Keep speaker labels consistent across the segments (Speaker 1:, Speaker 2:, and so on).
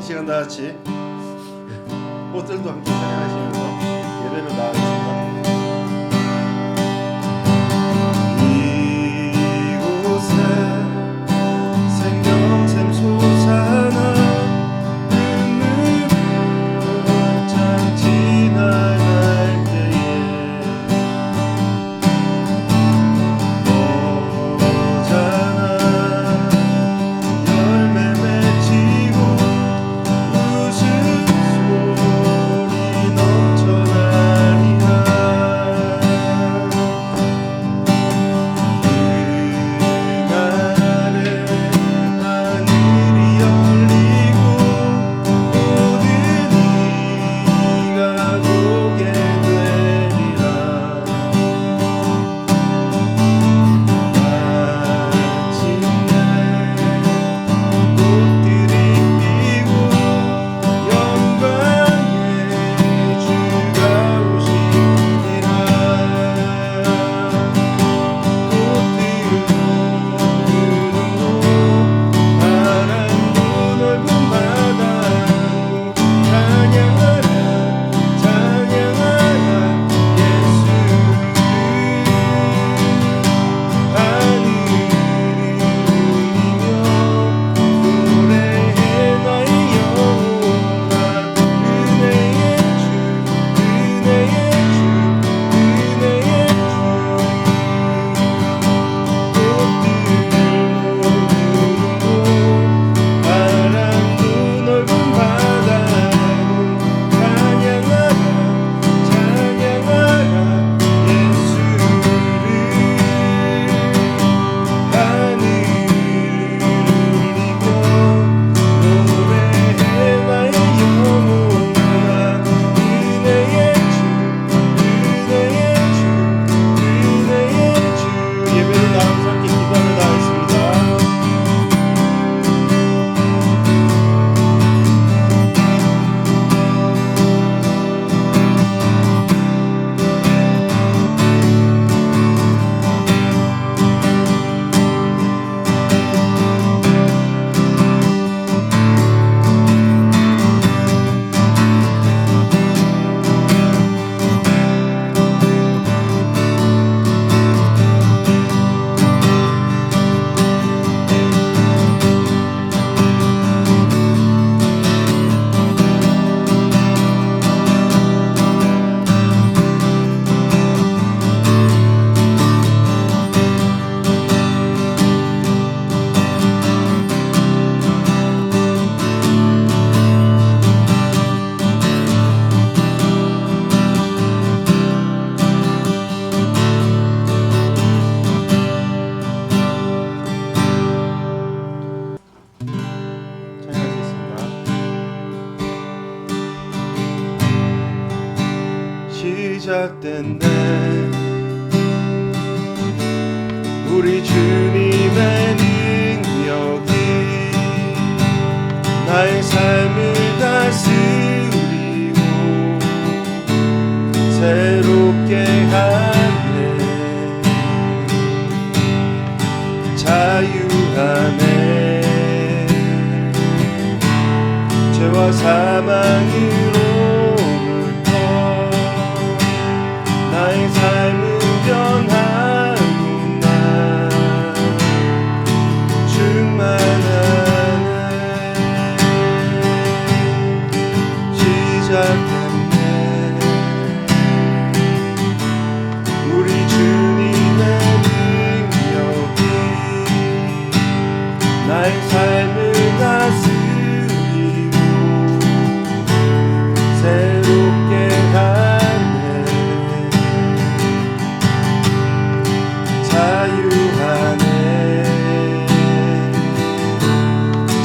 Speaker 1: 시간 다 같이 꽃들도 함께 찬양하시면서 예배를 나가겠습니다. 이곳에 생명샘 솟아나 눈물을 지나갈 때에 오잖아 열매 맺히고 웃음소리 넘쳐나리라. 그날에 하늘이 열리고 모든 이가 보게 되리라. 마침내 꽃들이 피고 영광의 주가 오시리라. 바람도 넓은 바다로 찬양하라 찬양하라 예수를. 하늘을 울리며 노래해 나의 영혼아. 은혜의 주 은혜의 주 은혜의 주. 바람도 넓은 바다로 찬양하라 찬양하라 예수를. 하늘을 울리며 노래해 나의 영혼아. 은혜의 주 은혜의 주 은혜의 주. 예배를 나가면서 함께 기도하며 나가겠습니다. 시작된 내 우리 주님의 능력이 나의 삶을 다스리고 새롭게 하네. 자유하네. 죄와 사망으로부터 나의 삶은 변하구나. 충만하네. 시작됐네. 우리 주님의 능력이 나의 삶을 다스리고 새롭게 하네. 자유하네.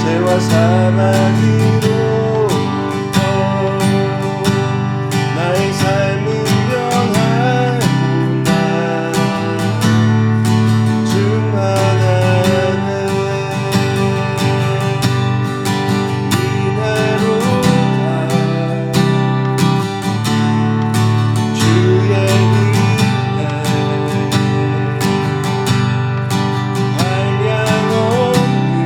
Speaker 1: 죄와 사망으로부터 나의 삶은 변하구나. 충만하네. 은혜로다 주의 은혜. 한량없는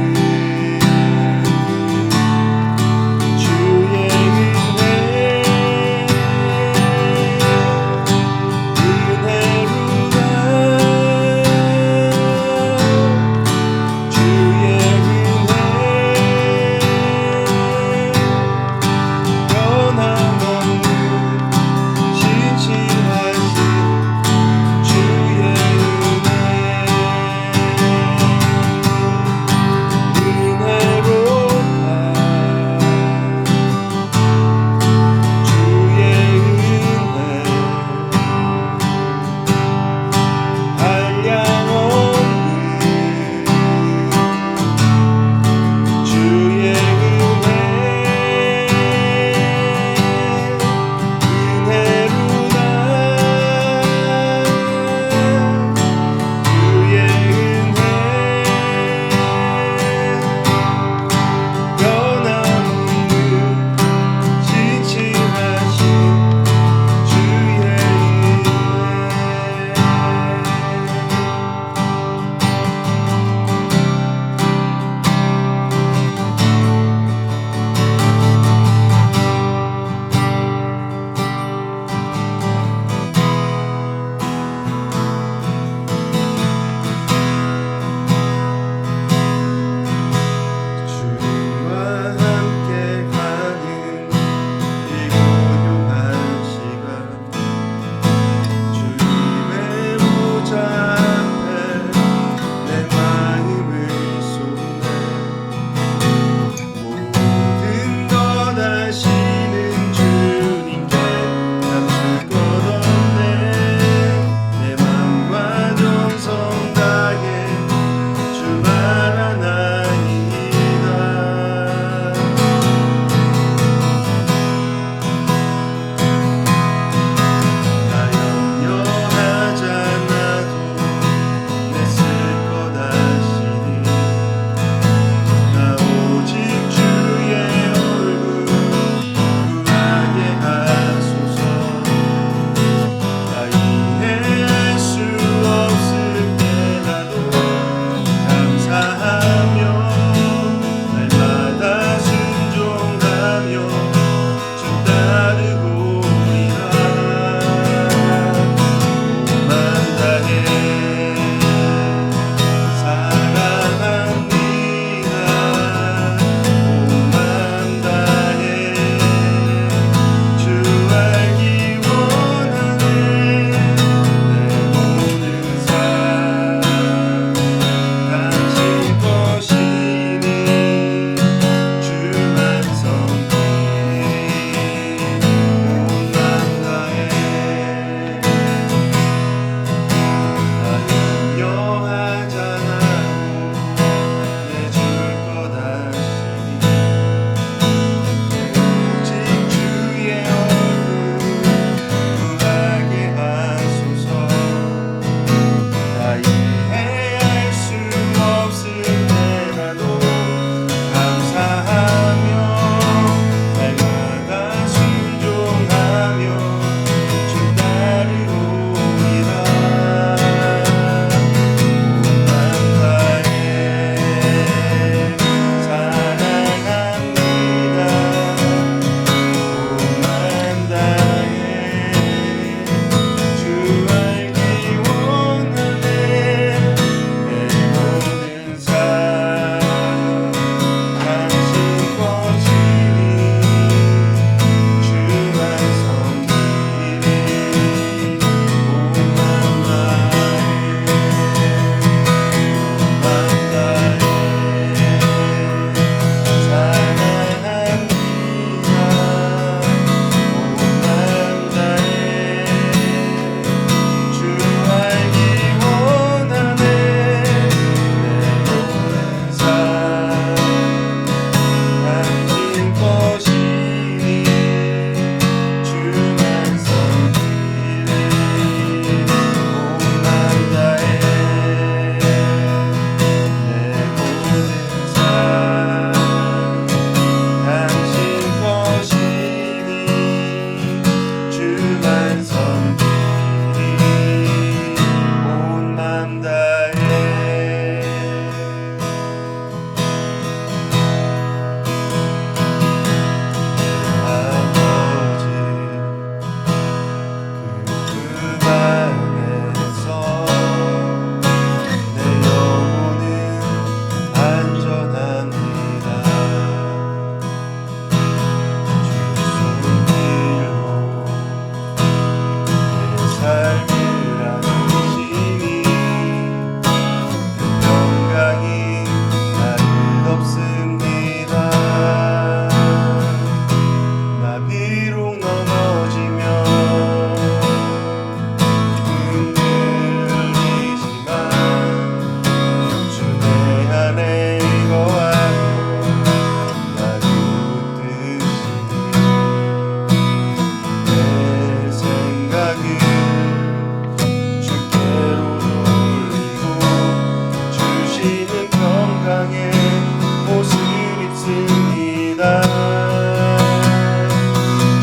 Speaker 1: 옷을 입습니다.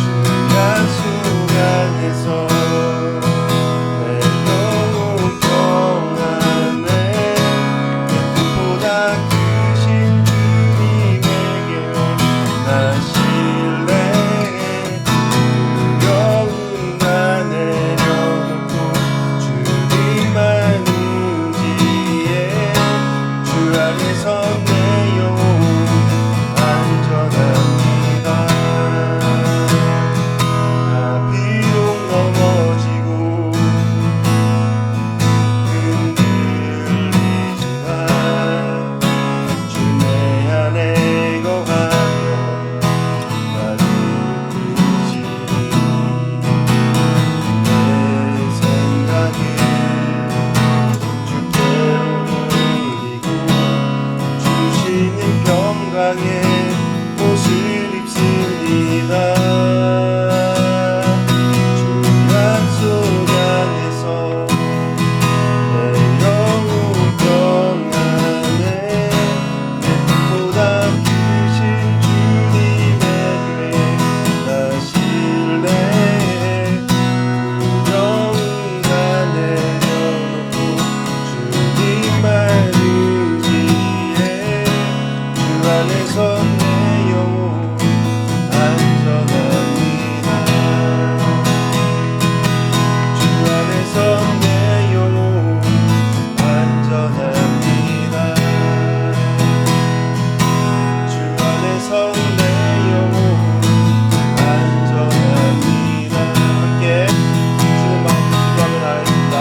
Speaker 1: 주 약속 안에서 내 영혼 평안해. 내 뜻보다 크신 주님에게 나 신뢰해. 두려움 다 내려놓고 주님만 의지해. 주 안에서 내 영혼 안전합니다. 나 비록 넘어지고 흔들리지만 주 내 안에 거하며 나를 이끄시니 내 생각을 주께로 돌리고 주시는 평강의 옷을 입습니다. 주 약속 안에서 내 영혼 평안해. 내 뜻보다 크신 주님에게 나 신뢰해. 두려움 다 내려놓고 주님만 의지해. 주 안에서 내 영혼 안전합니다. 주 안에서 내 영혼 안전합니다. 주 안에서 내 영혼 안전합니다. 함께 주는 마음 기도하며 나아가겠습니다.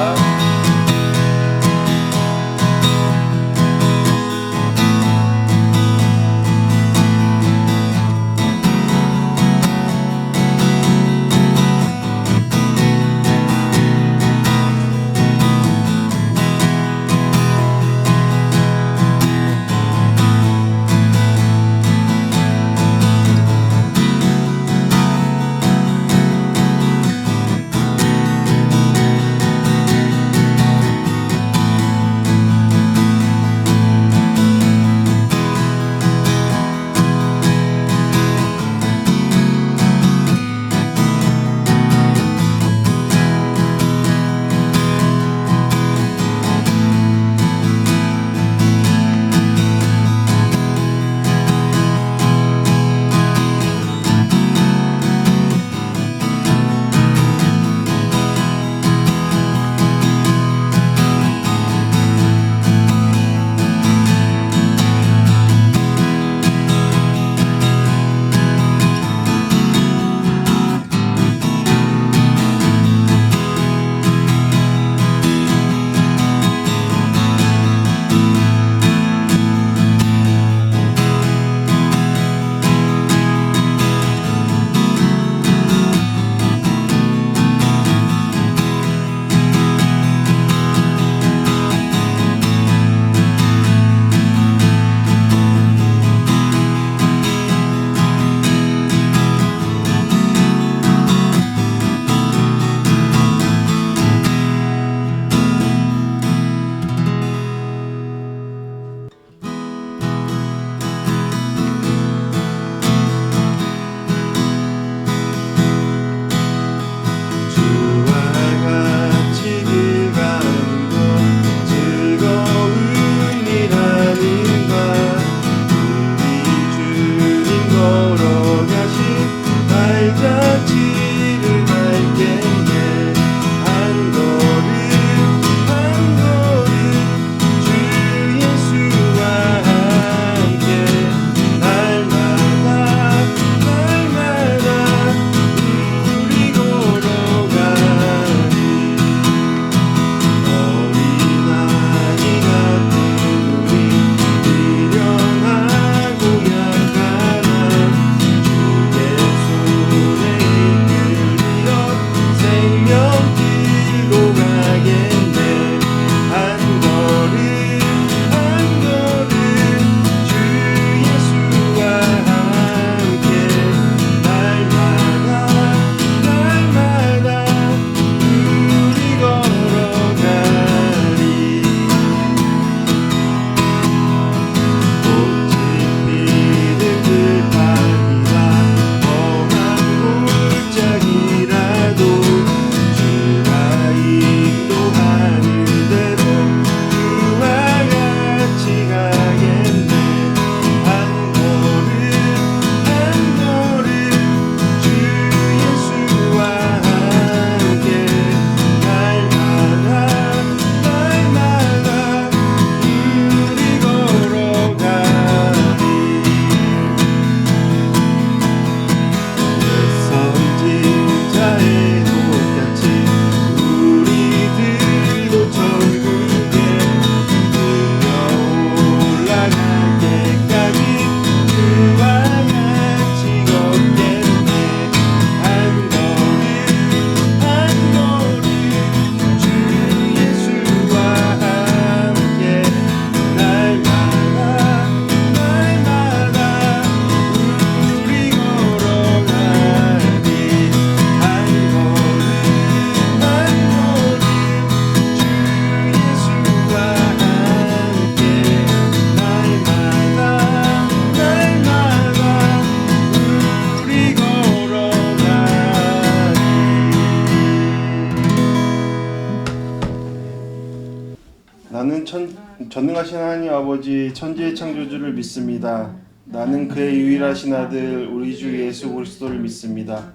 Speaker 1: 전능하신 하나님 아버지 천지의 창조주를 믿습니다. 나는 그의 유일하신 아들 우리 주 예수 그리스도를 믿습니다.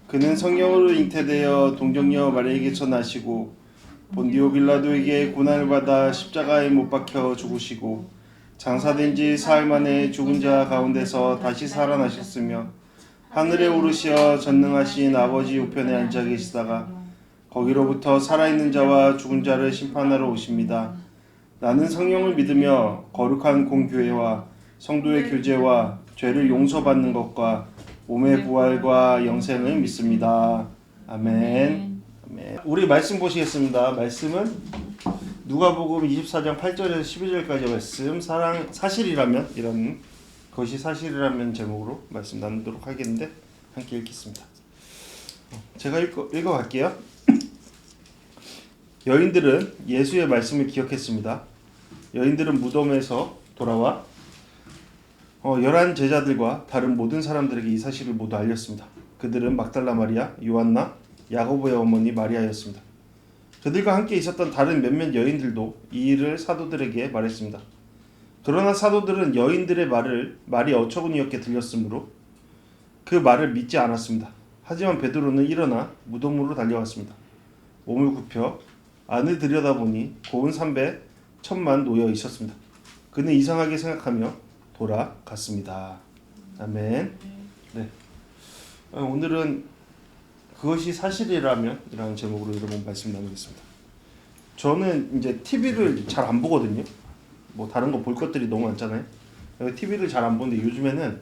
Speaker 1: 그는 성령으로 잉태되어 동정녀 마리아에게서 나시고 본디오 빌라도에게 고난을 받아 십자가에 못 박혀 죽으시고 장사된 지 사흘 만에 죽은 자 가운데서 다시 살아나셨으며 하늘에 오르시어 전능하신 아버지 우편에 앉아 계시다가 거기로부터 살아있는 자와 죽은 자를 심판하러 오십니다. 나는 성령을 믿으며 거룩한 공교회와 성도의 교제와 죄를 용서받는 것과 몸의 부활과 영생을 믿습니다. 아멘. 아멘. 우리 말씀 보시겠습니다. 말씀은 누가복음 24장 8절에서 12절까지 말씀. 사실이라면 이런 것이 사실이라면 제목으로 말씀 나누도록 하겠는데 함께 읽겠습니다. 제가 읽어갈게요. 여인들은 예수의 말씀을 기억했습니다. 여인들은 무덤에서 돌아와 11 제자들과 다른 모든 사람들에게 이 사실을 모두 알렸습니다. 그들은 막달라 마리아, 요한나, 야고보의 어머니 마리아였습니다. 그들과 함께 있었던 다른 몇몇 여인들도 이 일을 사도들에게 말했습니다. 그러나 사도들은 여인들의 말이 어처구니없게 들렸으므로 그 말을 믿지 않았습니다. 하지만 베드로는 일어나 무덤으로 달려왔습니다. 몸을 굽혀 안을 들여다보니 고운 삼배 천만 놓여 있었습니다. 그는 이상하게 생각하며 돌아갔습니다. 아멘. 네. 오늘은 그것이 사실이라면 이라는 제목으로 여러분 말씀 나누겠습니다. 저는 이제 TV를 잘 안 보거든요. 뭐 다른 거 볼 것들이 너무 많잖아요. TV를 잘 안 보는데 요즘에는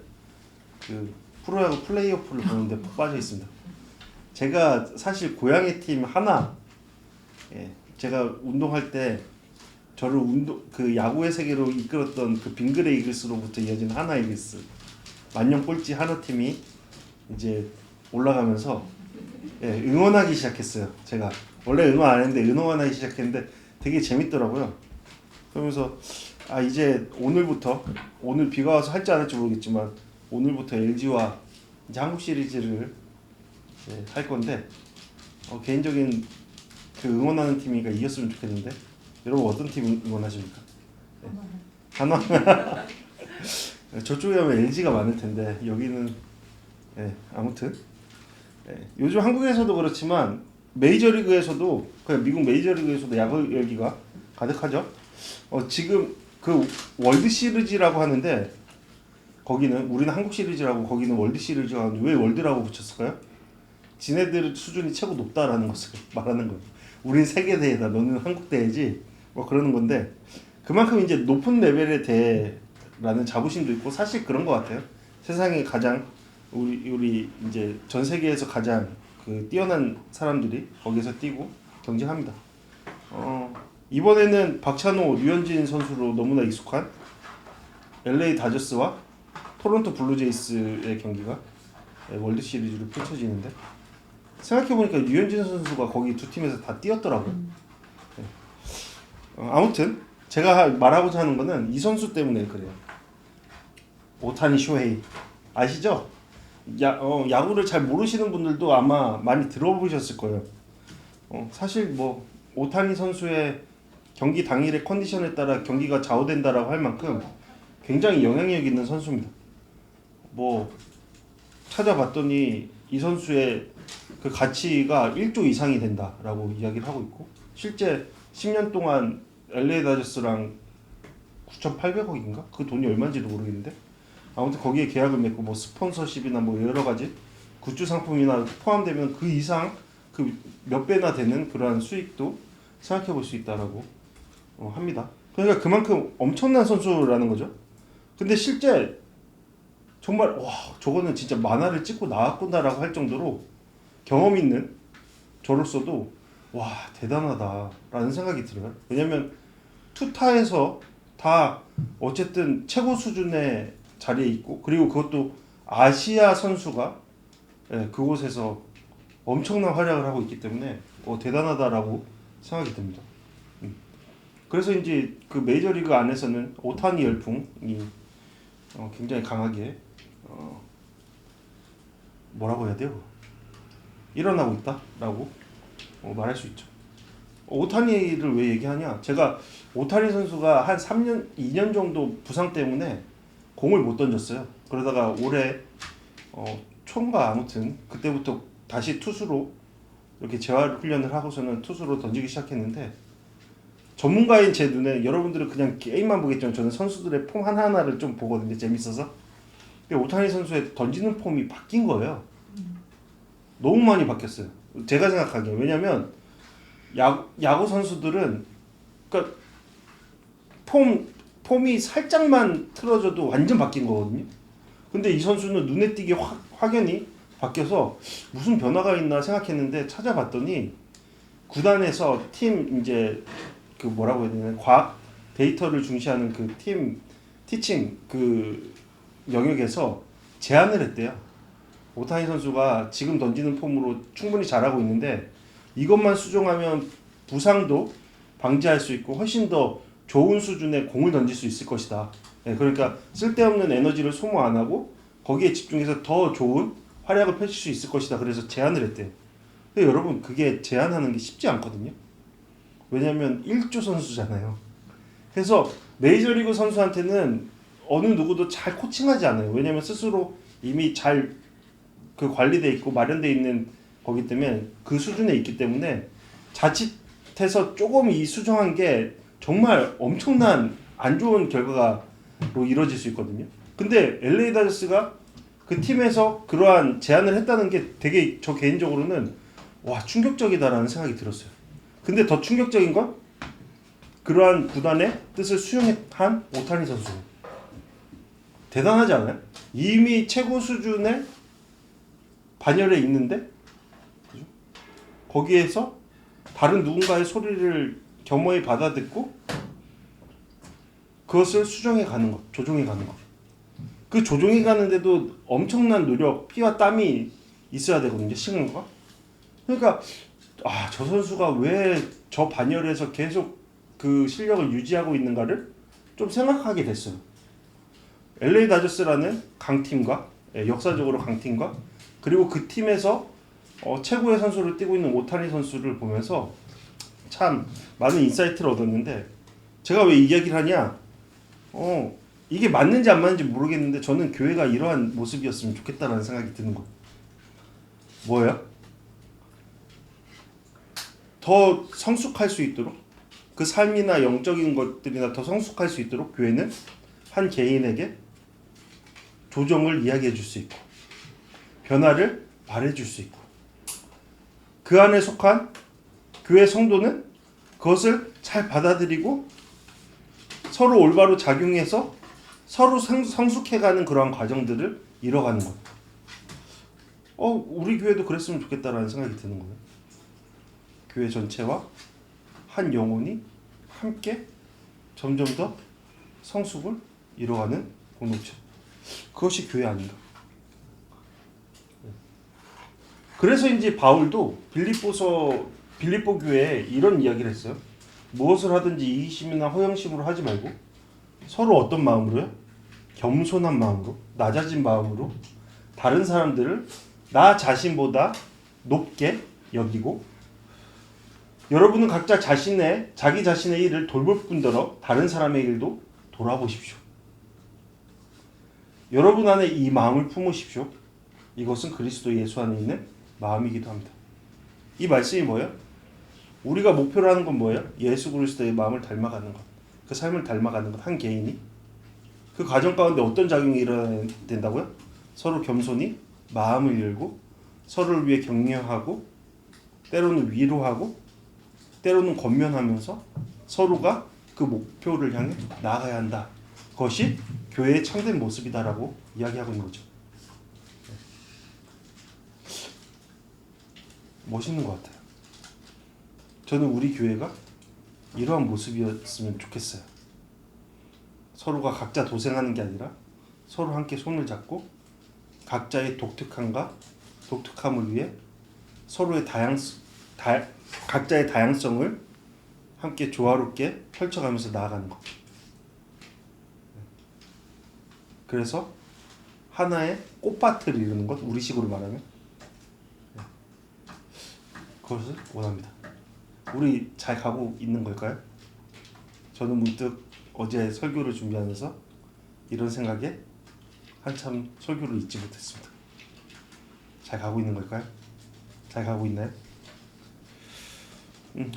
Speaker 1: 그 프로야구 플레이오프를 보는데 푹 빠져 있습니다. 제가 사실 고향의 팀 하나, 제가 운동할 때 저를 그 야구의 세계로 이끌었던 그 빙그레 이글스로부터 이어진 하나 이글스 만년 꼴찌 하나 팀이 이제 올라가면서 응원하기 시작했어요. 제가 원래 응원 안 했는데 응원하기 시작했는데 되게 재밌더라고요. 그러면서 이제 오늘부터, 오늘 비가 와서 할지 안 할지 모르겠지만 오늘부터 LG와 이제 한국 시리즈를 할 건데 개인적인 그 응원하는 팀이니까 이겼으면 좋겠는데 여러분 어떤 팀 응원하십니까? 한화. 저쪽에 하면 LG가 많을 텐데 여기는 아무튼 요즘 한국에서도 그렇지만 메이저리그에서도 그냥 미국 메이저리그에서도 야구 열기가 가득하죠. 지금 그 월드 시리즈라고 하는데 거기는 우리는 한국 시리즈라고 거기는 월드 시리즈가 하는데 왜 월드라고 붙였을까요? 지네들 수준이 최고 높다라는 것을 말하는 거예요. 우린 세계 대회다, 너는 한국 대회지, 뭐 그러는 건데 그만큼 이제 높은 레벨의 대회라는 자부심도 있고 사실 그런 것 같아요. 세상에 가장 우리 이제 전 세계에서 가장 그 뛰어난 사람들이 거기서 뛰고 경쟁합니다. 이번에는 박찬호, 류현진 선수로 너무나 익숙한 LA 다저스와 토론토 블루제이스의 경기가 월드 시리즈로 펼쳐지는데 생각해보니까 류현진 선수가 거기 두 팀에서 다 뛰었더라고요. 아무튼 제가 말하고자 하는 거는 이 선수 때문에 그래요. 오타니 쇼헤이 아시죠? 야구를 잘 모르시는 분들도 아마 많이 들어보셨을 거예요. 사실 뭐 오타니 선수의 경기 당일의 컨디션에 따라 경기가 좌우된다라고 할 만큼 굉장히 영향력 있는 선수입니다. 뭐 찾아봤더니 이 선수의 그 가치가 1조 이상이 된다라고 이야기를 하고 있고 실제 10년 동안 LA 다저스랑 9,800억인가? 그 돈이 얼마인지도 모르겠는데 아무튼 거기에 계약을 맺고 뭐 스폰서십이나 뭐 여러 가지 굿즈 상품이나 포함되면 그 이상 그 몇 배나 되는 그러한 수익도 생각해 볼 수 있다라고 합니다. 그러니까 그만큼 엄청난 선수라는 거죠. 근데 실제 정말 와 저거는 진짜 만화를 찍고 나왔구나라고 할 정도로 경험 있는 저로서도 와 대단하다라는 생각이 들어요. 왜냐면 투타에서 다 어쨌든 최고 수준의 자리에 있고 그리고 그것도 아시아 선수가 그곳에서 엄청난 활약을 하고 있기 때문에 대단하다라고 생각이 듭니다. 그래서 이제 그 메이저리그 안에서는 오타니 열풍이 굉장히 강하게 뭐라고 해야 돼요? 일어나고 있다라고 말할 수 있죠. 오타니를 왜 얘기하냐? 제가 오타니 선수가 한 3년, 2년 정도 부상 때문에 공을 못 던졌어요. 그러다가 올해 초인가 아무튼 그때부터 다시 투수로 이렇게 재활 훈련을 하고서는 투수로 던지기 시작했는데 전문가인 제 눈에 여러분들은 그냥 게임만 보겠지만 저는 선수들의 폼 하나하나를 좀 보거든요. 재밌어서. 근데 오타니 선수의 던지는 폼이 바뀐 거예요. 너무 많이 바뀌었어요. 제가 생각하기에. 왜냐면 야구 선수들은 그러니까 폼이 살짝만 틀어져도 완전 바뀐 거거든요. 근데 이 선수는 눈에 띄게 확연히 바뀌어서 무슨 변화가 있나 생각했는데 찾아봤더니 구단에서 팀 이제 그 뭐라고 해야 되나 과학 데이터를 중시하는 그 팀 티칭 그 영역에서 제안을 했대요. 오타니 선수가 지금 던지는 폼으로 충분히 잘하고 있는데 이것만 수정하면 부상도 방지할 수 있고 훨씬 더 좋은 수준의 공을 던질 수 있을 것이다. 네, 그러니까 쓸데없는 에너지를 소모 안 하고 거기에 집중해서 더 좋은 활약을 펼칠 수 있을 것이다. 그래서 제안을 했대요. 근데 여러분 그게 제안하는 게 쉽지 않거든요. 왜냐면 1조 선수잖아요. 그래서 메이저리그 선수한테는 어느 누구도 잘 코칭하지 않아요. 왜냐면 스스로 이미 잘 그 관리돼 있고 마련돼 있는 거기 때문에 그 수준에 있기 때문에 자칫해서 조금 이 수정한 게 정말 엄청난 안 좋은 결과로 이루어질 수 있거든요. 근데 LA 다저스가 그 팀에서 그러한 제안을 했다는 게 되게 저 개인적으로는 와 충격적이다라는 생각이 들었어요. 근데 더 충격적인 건 그러한 구단의 뜻을 수용한 오타니 선수. 대단하지 않아요? 이미 최고 수준의 반열에 있는데 그죠? 거기에서 다른 누군가의 소리를 겸허히 받아듣고 그것을 수정해 가는 것, 조정해 가는 것. 그 조정해 가는데도 엄청난 노력, 피와 땀이 있어야 되거든요. 시간과. 그러니까 저 선수가 왜 저 반열에서 계속 그 실력을 유지하고 있는가를 좀 생각하게 됐어요. LA 다저스라는 강팀과 역사적으로 강팀과 그리고 그 팀에서 최고의 선수를 뛰고 있는 오타니 선수를 보면서 참 많은 인사이트를 얻었는데 제가 왜 이 이야기를 하냐? 이게 맞는지 안 맞는지 모르겠는데 저는 교회가 이러한 모습이었으면 좋겠다라는 생각이 드는 거예요. 뭐예요? 더 성숙할 수 있도록 그 삶이나 영적인 것들이나 더 성숙할 수 있도록 교회는 한 개인에게 조정을 이야기해 줄 수 있고 변화를 말해 줄 수 있고 그 안에 속한 교회 성도는 그것을 잘 받아들이고 서로 올바로 작용해서 서로 성숙해가는 그러한 과정들을 이뤄가는 것. 우리 교회도 그랬으면 좋겠다라는 생각이 드는 거예요. 교회 전체와 한 영혼이 함께 점점 더 성숙을 이뤄가는 공동체. 그것이 교회 아닌가. 그래서인지 바울도 빌립보 교회에 이런 이야기를 했어요. 무엇을 하든지 이기심이나 허영심으로 하지 말고 서로 어떤 마음으로요? 겸손한 마음으로, 낮아진 마음으로 다른 사람들을 나 자신보다 높게 여기고 여러분은 각자 자기 자신의 일을 돌볼 뿐더러 다른 사람의 일도 돌아보십시오. 여러분 안에 이 마음을 품으십시오. 이것은 그리스도 예수 안에 있는 마음이기도 합니다. 이 말씀이 뭐예요? 우리가 목표로 하는 건 뭐예요? 예수 그리스도의 마음을 닮아가는 것. 그 삶을 닮아가는 것. 한 개인이. 그 과정 가운데 어떤 작용이 일어나야 된다고요? 서로 겸손히 마음을 열고 서로를 위해 격려하고 때로는 위로하고 때로는 권면하면서 서로가 그 목표를 향해 나아가야 한다. 그것이 교회의 참된 모습이다라고 이야기하고 있는 거죠. 멋있는 것 같아요. 저는 우리 교회가 이러한 모습이었으면 좋겠어요. 서로가 각자 도생하는 게 아니라 서로 함께 손을 잡고 각자의 독특함을 위해 서로의 각자의 다양성을 함께 조화롭게 펼쳐가면서 나아가는 것. 그래서 하나의 꽃밭을 이루는 것, 우리식으로 말하면 그것을 원합니다. 우리 잘 가고 있는 걸까요? 저는 문득 어제 설교를 준비하면서 이런 생각에 한참 설교를 잊지 못했습니다. 잘 가고 있는 걸까요? 잘 가고 있나요?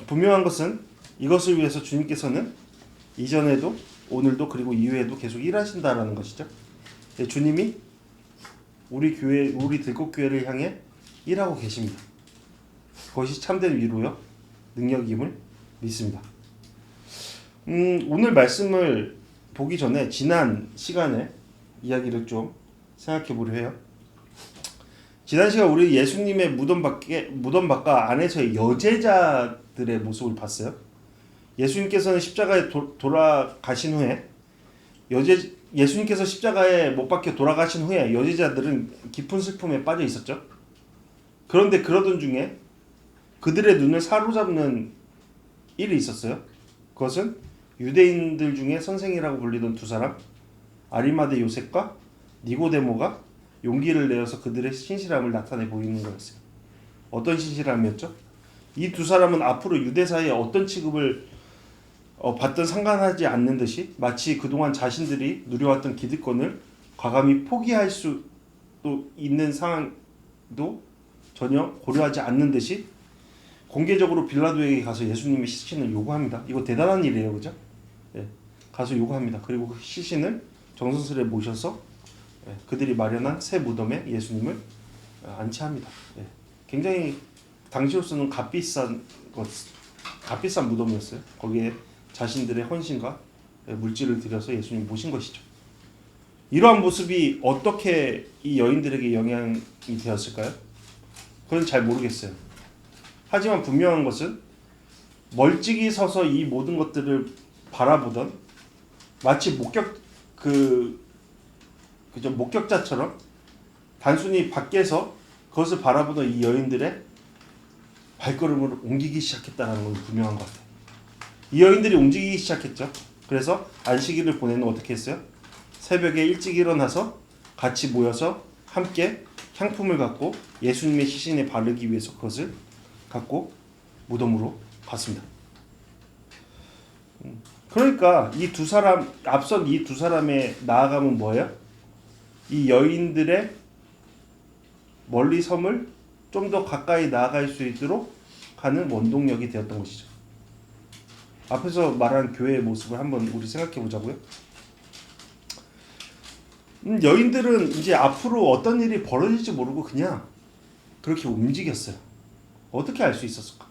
Speaker 1: 분명한 것은 이것을 위해서 주님께서는 이전에도 오늘도 그리고 이후에도 계속 일하신다라는 것이죠. 주님이 우리 교회, 우리 들꽃교회를 향해 일하고 계십니다. 그것이 참된 위로요 능력임을 믿습니다. 오늘 말씀을 보기 전에 지난 시간에 이야기를 좀 생각해 보려 해요. 지난 시간 우리 예수님의 무덤 밖과 안에서의 여제자들의 모습을 봤어요. 예수님께서는 십자가에 돌아가신 후에 예수님께서 십자가에 못 박혀 돌아가신 후에 여제자들은 깊은 슬픔에 빠져 있었죠. 그런데 그러던 중에 그들의 눈을 사로잡는 일이 있었어요. 그것은 유대인들 중에 선생이라고 불리던 두 사람, 아리마대 요셉과 니고데모가 용기를 내어서 그들의 신실함을 나타내 보이는 거였어요. 어떤 신실함이었죠? 이 두 사람은 앞으로 유대사에 어떤 취급을 받든 상관하지 않는 듯이 마치 그동안 자신들이 누려왔던 기득권을 과감히 포기할 수도 있는 상황도 전혀 고려하지 않는 듯이 공개적으로 빌라도에게 가서 예수님의 시신을 요구합니다. 이거 대단한 일이에요, 그죠? 예, 가서 요구합니다. 그리고 그 시신을 정성스레 모셔서 그들이 마련한 새 무덤에 예수님을 안치합니다. 예, 굉장히 당시로서는 값비싼 무덤이었어요. 거기에 자신들의 헌신과 물질을 들여서 예수님 모신 것이죠. 이러한 모습이 어떻게 이 여인들에게 영향이 되었을까요? 그건 잘 모르겠어요. 하지만 분명한 것은 멀찍이 서서 이 모든 것들을 바라보던 마치 목격자처럼 단순히 밖에서 그것을 바라보던 이 여인들의 발걸음을 옮기기 시작했다는 건 분명한 것 같아요. 이 여인들이 움직이기 시작했죠. 그래서 안식일을 보내는 어떻게 했어요? 새벽에 일찍 일어나서 같이 모여서 함께 향품을 갖고 예수님의 시신에 바르기 위해서 그것을 갖고 무덤으로 갔습니다. 그러니까 앞선 이 두 사람의 나아감은 뭐예요? 이 여인들의 멀리 섬을 좀 더 가까이 나아갈 수 있도록 가는 원동력이 되었던 것이죠. 앞에서 말한 교회의 모습을 한번 우리 생각해 보자고요. 여인들은 이제 앞으로 어떤 일이 벌어질지 모르고 그냥 그렇게 움직였어요. 어떻게 알 수 있었을까?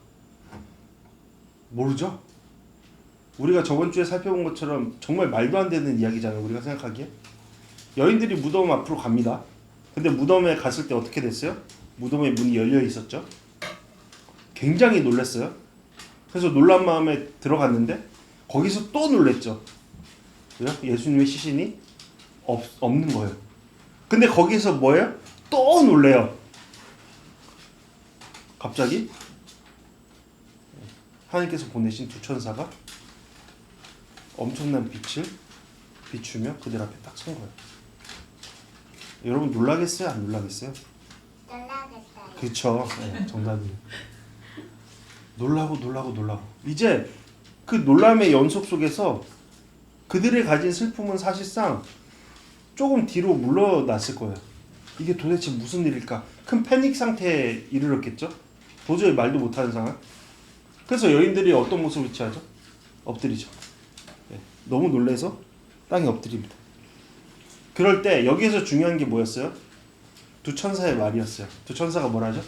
Speaker 1: 모르죠? 우리가 저번 주에 살펴본 것처럼 정말 말도 안 되는 이야기잖아요. 우리가 생각하기에. 여인들이 무덤 앞으로 갑니다. 근데 무덤에 갔을 때 어떻게 됐어요? 무덤의 문이 열려 있었죠. 굉장히 놀랐어요. 그래서 놀란 마음에 들어갔는데 거기서 또 놀랬죠. 왜요? 예수님의 시신이 없는 거예요. 근데 거기서 뭐예요? 또 놀래요. 갑자기 하나님께서 보내신 두 천사가 엄청난 빛을 비추며 그들 앞에 딱 선 거예요. 여러분 놀라겠어요? 안 놀라겠어요?
Speaker 2: 놀라겠어요.
Speaker 1: 그렇죠. 네, 정답이에요. 놀라고 이제 그 놀람의 연속 속에서 그들이 가진 슬픔은 사실상 조금 뒤로 물러났을 거예요. 이게 도대체 무슨 일일까? 큰 패닉 상태에 이르렀겠죠? 도저히 말도 못하는 상황. 그래서 여인들이 어떤 모습을 취하죠? 엎드리죠. 네, 너무 놀라서 땅에 엎드립니다. 그럴 때 여기에서 중요한 게 뭐였어요? 두 천사의 말이었어요. 두 천사가 뭐라죠?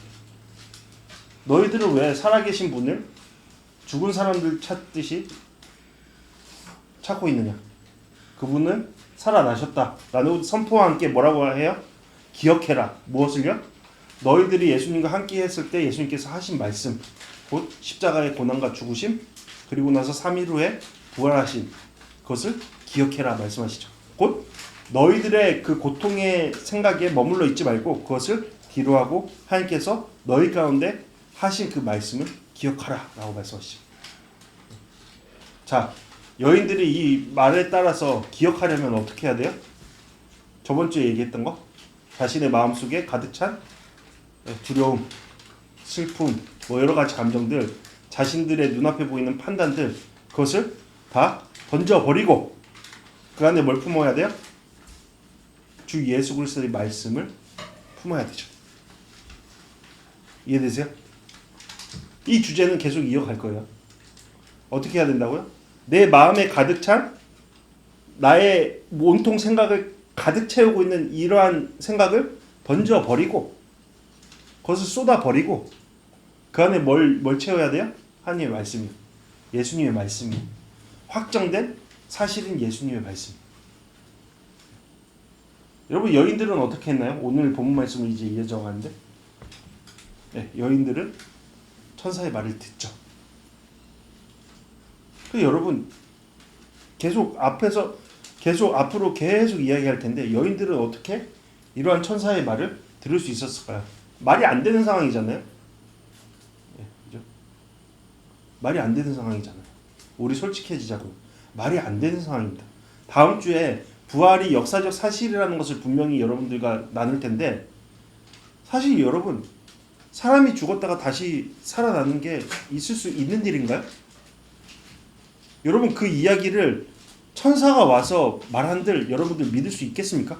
Speaker 1: 너희들은 왜 살아계신 분을 죽은 사람들 찾듯이 찾고 있느냐? 그분은 살아나셨다 라는 선포와 함께 뭐라고 해요? 기억해라. 무엇을요? 너희들이 예수님과 함께 했을 때 예수님께서 하신 말씀, 곧 십자가의 고난과 죽으심, 그리고 나서 3일 후에 부활하신 것을 기억해라 말씀하시죠. 곧 너희들의 그 고통의 생각에 머물러 있지 말고 그것을 뒤로하고 하나님께서 너희 가운데 하신 그 말씀을 기억하라 라고 말씀하시죠. 자, 여인들이 이 말에 따라서 기억하려면 어떻게 해야 돼요? 저번 주에 얘기했던 거, 자신의 마음속에 가득 찬 두려움, 슬픔, 뭐 여러 가지 감정들 자신들의 눈앞에 보이는 판단들 그것을 다 던져버리고 그 안에 뭘 품어야 돼요? 주 예수 그리스도의 말씀을 품어야 되죠. 이해되세요? 이 주제는 계속 이어갈 거예요. 어떻게 해야 된다고요? 내 마음에 가득 찬 나의 온통 생각을 가득 채우고 있는 이러한 생각을 던져버리고 그것을 쏟아버리고 그 안에 뭘 채워야 돼요? 하나님의 말씀이요. 예수님의 말씀이 확정된 사실인 예수님의 말씀. 여러분 여인들은 어떻게 했나요? 오늘 본문 말씀을 이제 이어져 가는데 네, 여인들은 천사의 말을 듣죠. 여러분 계속 앞으로 계속 이야기할 텐데 여인들은 어떻게 이러한 천사의 말을 들을 수 있었을까요? 말이 안 되는 상황이잖아요. 네, 그죠? 말이 안 되는 상황이잖아요. 우리 솔직해지자고. 말이 안 되는 상황입니다. 다음 주에 부활이 역사적 사실이라는 것을 분명히 여러분들과 나눌 텐데 사실 여러분 사람이 죽었다가 다시 살아나는 게 있을 수 있는 일인가요? 여러분 그 이야기를 천사가 와서 말한들 여러분들 믿을 수 있겠습니까?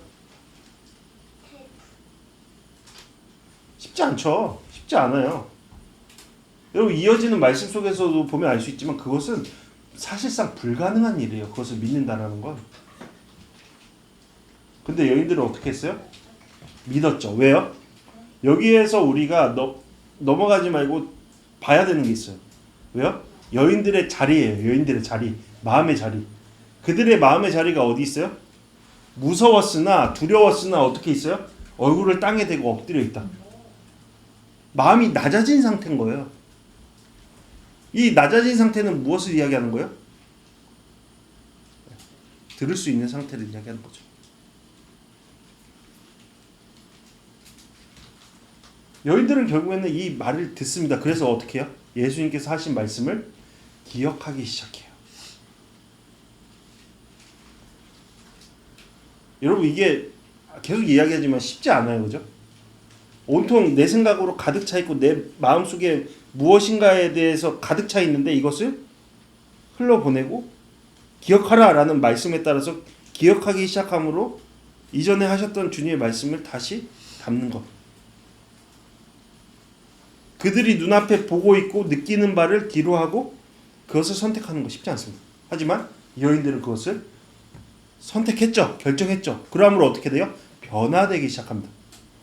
Speaker 1: 쉽지 않죠. 쉽지 않아요. 여러분 이어지는 말씀 속에서도 보면 알 수 있지만 그것은 사실상 불가능한 일이에요. 그것을 믿는다라는 건. 근데 여인들은 어떻게 했어요? 믿었죠. 왜요? 여기에서 우리가 넘어가지 말고 봐야 되는 게 있어요. 왜요? 여인들의 자리예요. 여인들의 자리. 마음의 자리. 그들의 마음의 자리가 어디 있어요? 무서웠으나 두려웠으나 어떻게 있어요? 얼굴을 땅에 대고 엎드려 있다. 마음이 낮아진 상태인 거예요. 이 낮아진 상태는 무엇을 이야기하는 거예요? 들을 수 있는 상태를 이야기하는 거죠. 여인들은 결국에는 이 말을 듣습니다. 그래서 어떻게 해요? 예수님께서 하신 말씀을 기억하기 시작해요. 여러분 이게 계속 이야기하지만 쉽지 않아요. 그죠? 온통 내 생각으로 가득 차 있고 내 마음속에 무엇인가에 대해서 가득 차 있는데 이것을 흘러보내고 기억하라라는 말씀에 따라서 기억하기 시작함으로 이전에 하셨던 주님의 말씀을 다시 담는 것. 그들이 눈앞에 보고 있고 느끼는 바를 뒤로하고 그것을 선택하는 거 쉽지 않습니다. 하지만 여인들은 그것을 선택했죠. 결정했죠. 그러므로 어떻게 돼요? 변화되기 시작합니다.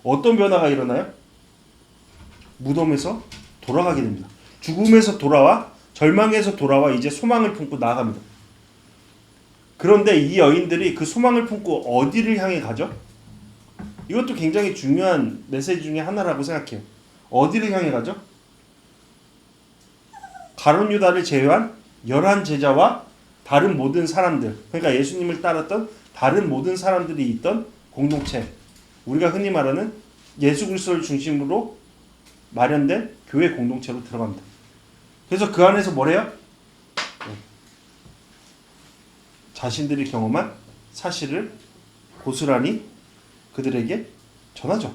Speaker 1: 어떤 변화가 일어나요? 무덤에서 돌아가게 됩니다. 죽음에서 돌아와 절망에서 돌아와 이제 소망을 품고 나아갑니다. 그런데 이 여인들이 그 소망을 품고 어디를 향해 가죠? 이것도 굉장히 중요한 메시지 중에 하나라고 생각해요. 어디를 향해 가죠? 가룟 유다를 제외한 11제자와 다른 모든 사람들, 그러니까 예수님을 따랐던 다른 모든 사람들이 있던 공동체, 우리가 흔히 말하는 예수 그리스도를 중심으로 마련된 교회 공동체로 들어갑니다. 그래서 그 안에서 뭐래요? 자신들이 경험한 사실을 고스란히 그들에게 전하죠.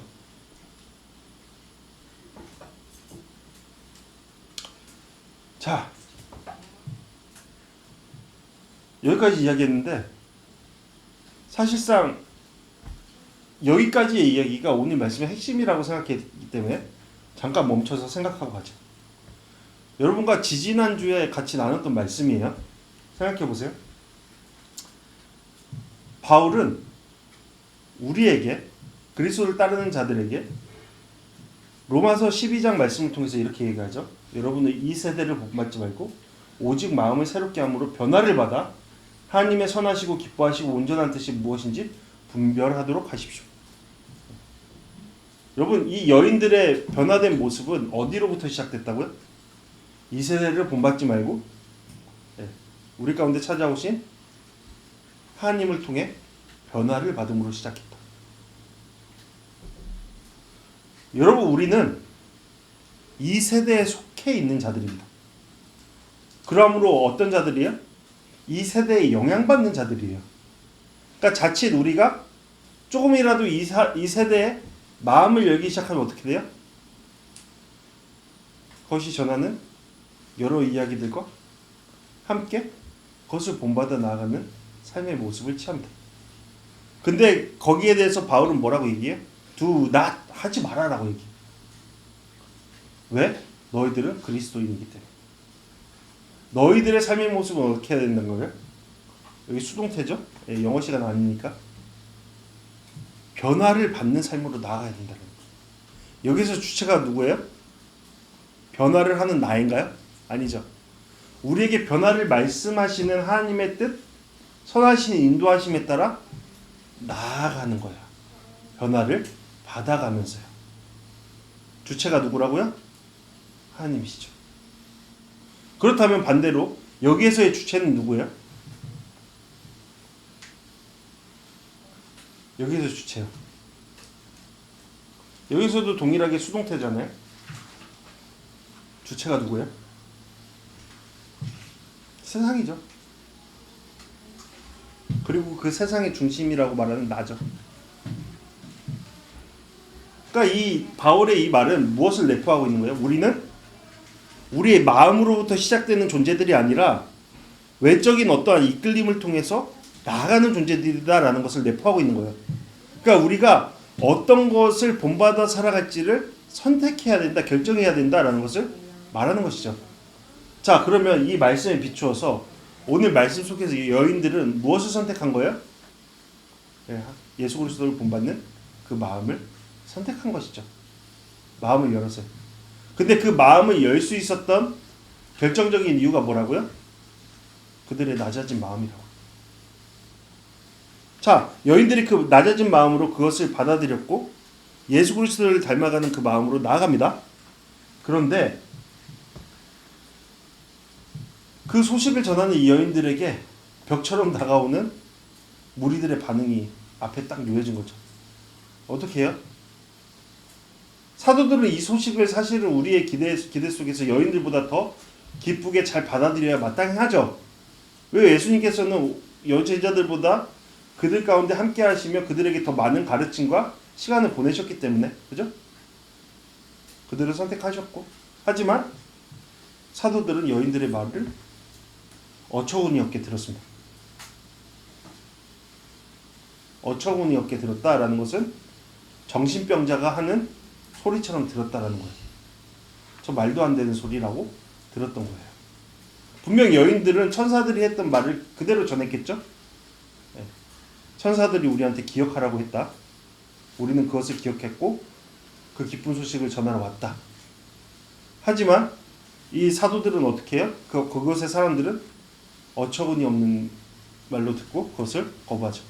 Speaker 1: 자, 여기까지 이야기했는데 사실상 여기까지의 이야기가 오늘 말씀의 핵심이라고 생각했기 때문에 잠깐 멈춰서 생각하고 가죠. 여러분과 지지난주에 같이 나눴던 말씀이에요. 생각해보세요. 바울은 우리에게, 그리스도를 따르는 자들에게 로마서 12장 말씀을 통해서 이렇게 얘기하죠. 여러분은 이 세대를 본받지 말고 오직 마음을 새롭게 함으로 변화를 받아 하나님의 선하시고 기뻐하시고 온전한 뜻이 무엇인지 분별하도록 하십시오. 여러분 이 여인들의 변화된 모습은 어디로부터 시작됐다고요? 이 세대를 본받지 말고 우리 가운데 찾아오신 하나님을 통해 변화를 받음으로 시작했다. 여러분 우리는 이 세대에 속해 있는 자들입니다. 그러므로 어떤 자들이에요? 이 세대에 영향받는 자들이에요. 그러니까 자칫 우리가 조금이라도 이 세대에 마음을 열기 시작하면 어떻게 돼요? 그것이 전하는 여러 이야기들과 함께 그것을 본받아 나아가는 삶의 모습을 취합니다. 근데 거기에 대해서 바울은 뭐라고 얘기해요? Do not 하지 말아라고 얘기해. 왜? 너희들은 그리스도인이기 때문에. 너희들의 삶의 모습은 어떻게 해야 된다는 거예요? 여기 수동태죠? 예, 영어 시간 아니니까. 변화를 받는 삶으로 나아가야 된다는 거예요. 여기서 주체가 누구예요? 변화를 하는 나인가요? 아니죠. 우리에게 변화를 말씀하시는 하나님의 뜻, 선하신 인도하심에 따라 나아가는 거야. 변화를 받아가면서요. 주체가 누구라고요? 하나님이시죠. 그렇다면 반대로 여기에서의 주체는 누구예요? 여기서 주체요. 여기서도 동일하게 수동태잖아요. 주체가 누구예요? 세상이죠. 그리고 그 세상의 중심이라고 말하는 나죠. 그러니까 이 바울의 이 말은 무엇을 내포하고 있는 거예요? 우리는 우리의 마음으로부터 시작되는 존재들이 아니라 외적인 어떠한 이끌림을 통해서 나아가는 존재들이다라는 것을 내포하고 있는 거예요. 그러니까 우리가 어떤 것을 본받아 살아갈지를 선택해야 된다, 결정해야 된다라는 것을 말하는 것이죠. 자, 그러면 이 말씀에 비추어서 오늘 말씀 속에서 여인들은 무엇을 선택한 거예요? 예수 그리스도를 본받는 그 마음을 선택한 것이죠. 마음을 열었어요. 근데 그 마음을 열 수 있었던 결정적인 이유가 뭐라고요? 그들의 낮아진 마음이라고. 자, 여인들이 그 낮아진 마음으로 그것을 받아들였고 예수 그리스도를 닮아가는 그 마음으로 나아갑니다. 그런데 그 소식을 전하는 이 여인들에게 벽처럼 다가오는 무리들의 반응이 앞에 딱 놓여진 거죠. 어떻게 해요? 사도들은 이 소식을 사실은 우리의 기대 속에서 여인들보다 더 기쁘게 잘 받아들여야 마땅하죠. 왜? 예수님께서는 여제자들보다 그들 가운데 함께 하시며 그들에게 더 많은 가르침과 시간을 보내셨기 때문에, 그죠? 그들을 선택하셨고, 하지만 사도들은 여인들의 말을 어처구니 없게 들었습니다. 어처구니 없게 들었다라는 것은 정신병자가 하는 소리처럼 들었다라는 거예요. 저 말도 안 되는 소리라고 들었던 거예요. 분명 여인들은 천사들이 했던 말을 그대로 전했겠죠? 천사들이 우리한테 기억하라고 했다. 우리는 그것을 기억했고 그 기쁜 소식을 전하러 왔다. 하지만 이 사도들은 어떻게 해요? 그것의 사람들은 어처구니 없는 말로 듣고 그것을 거부하죠.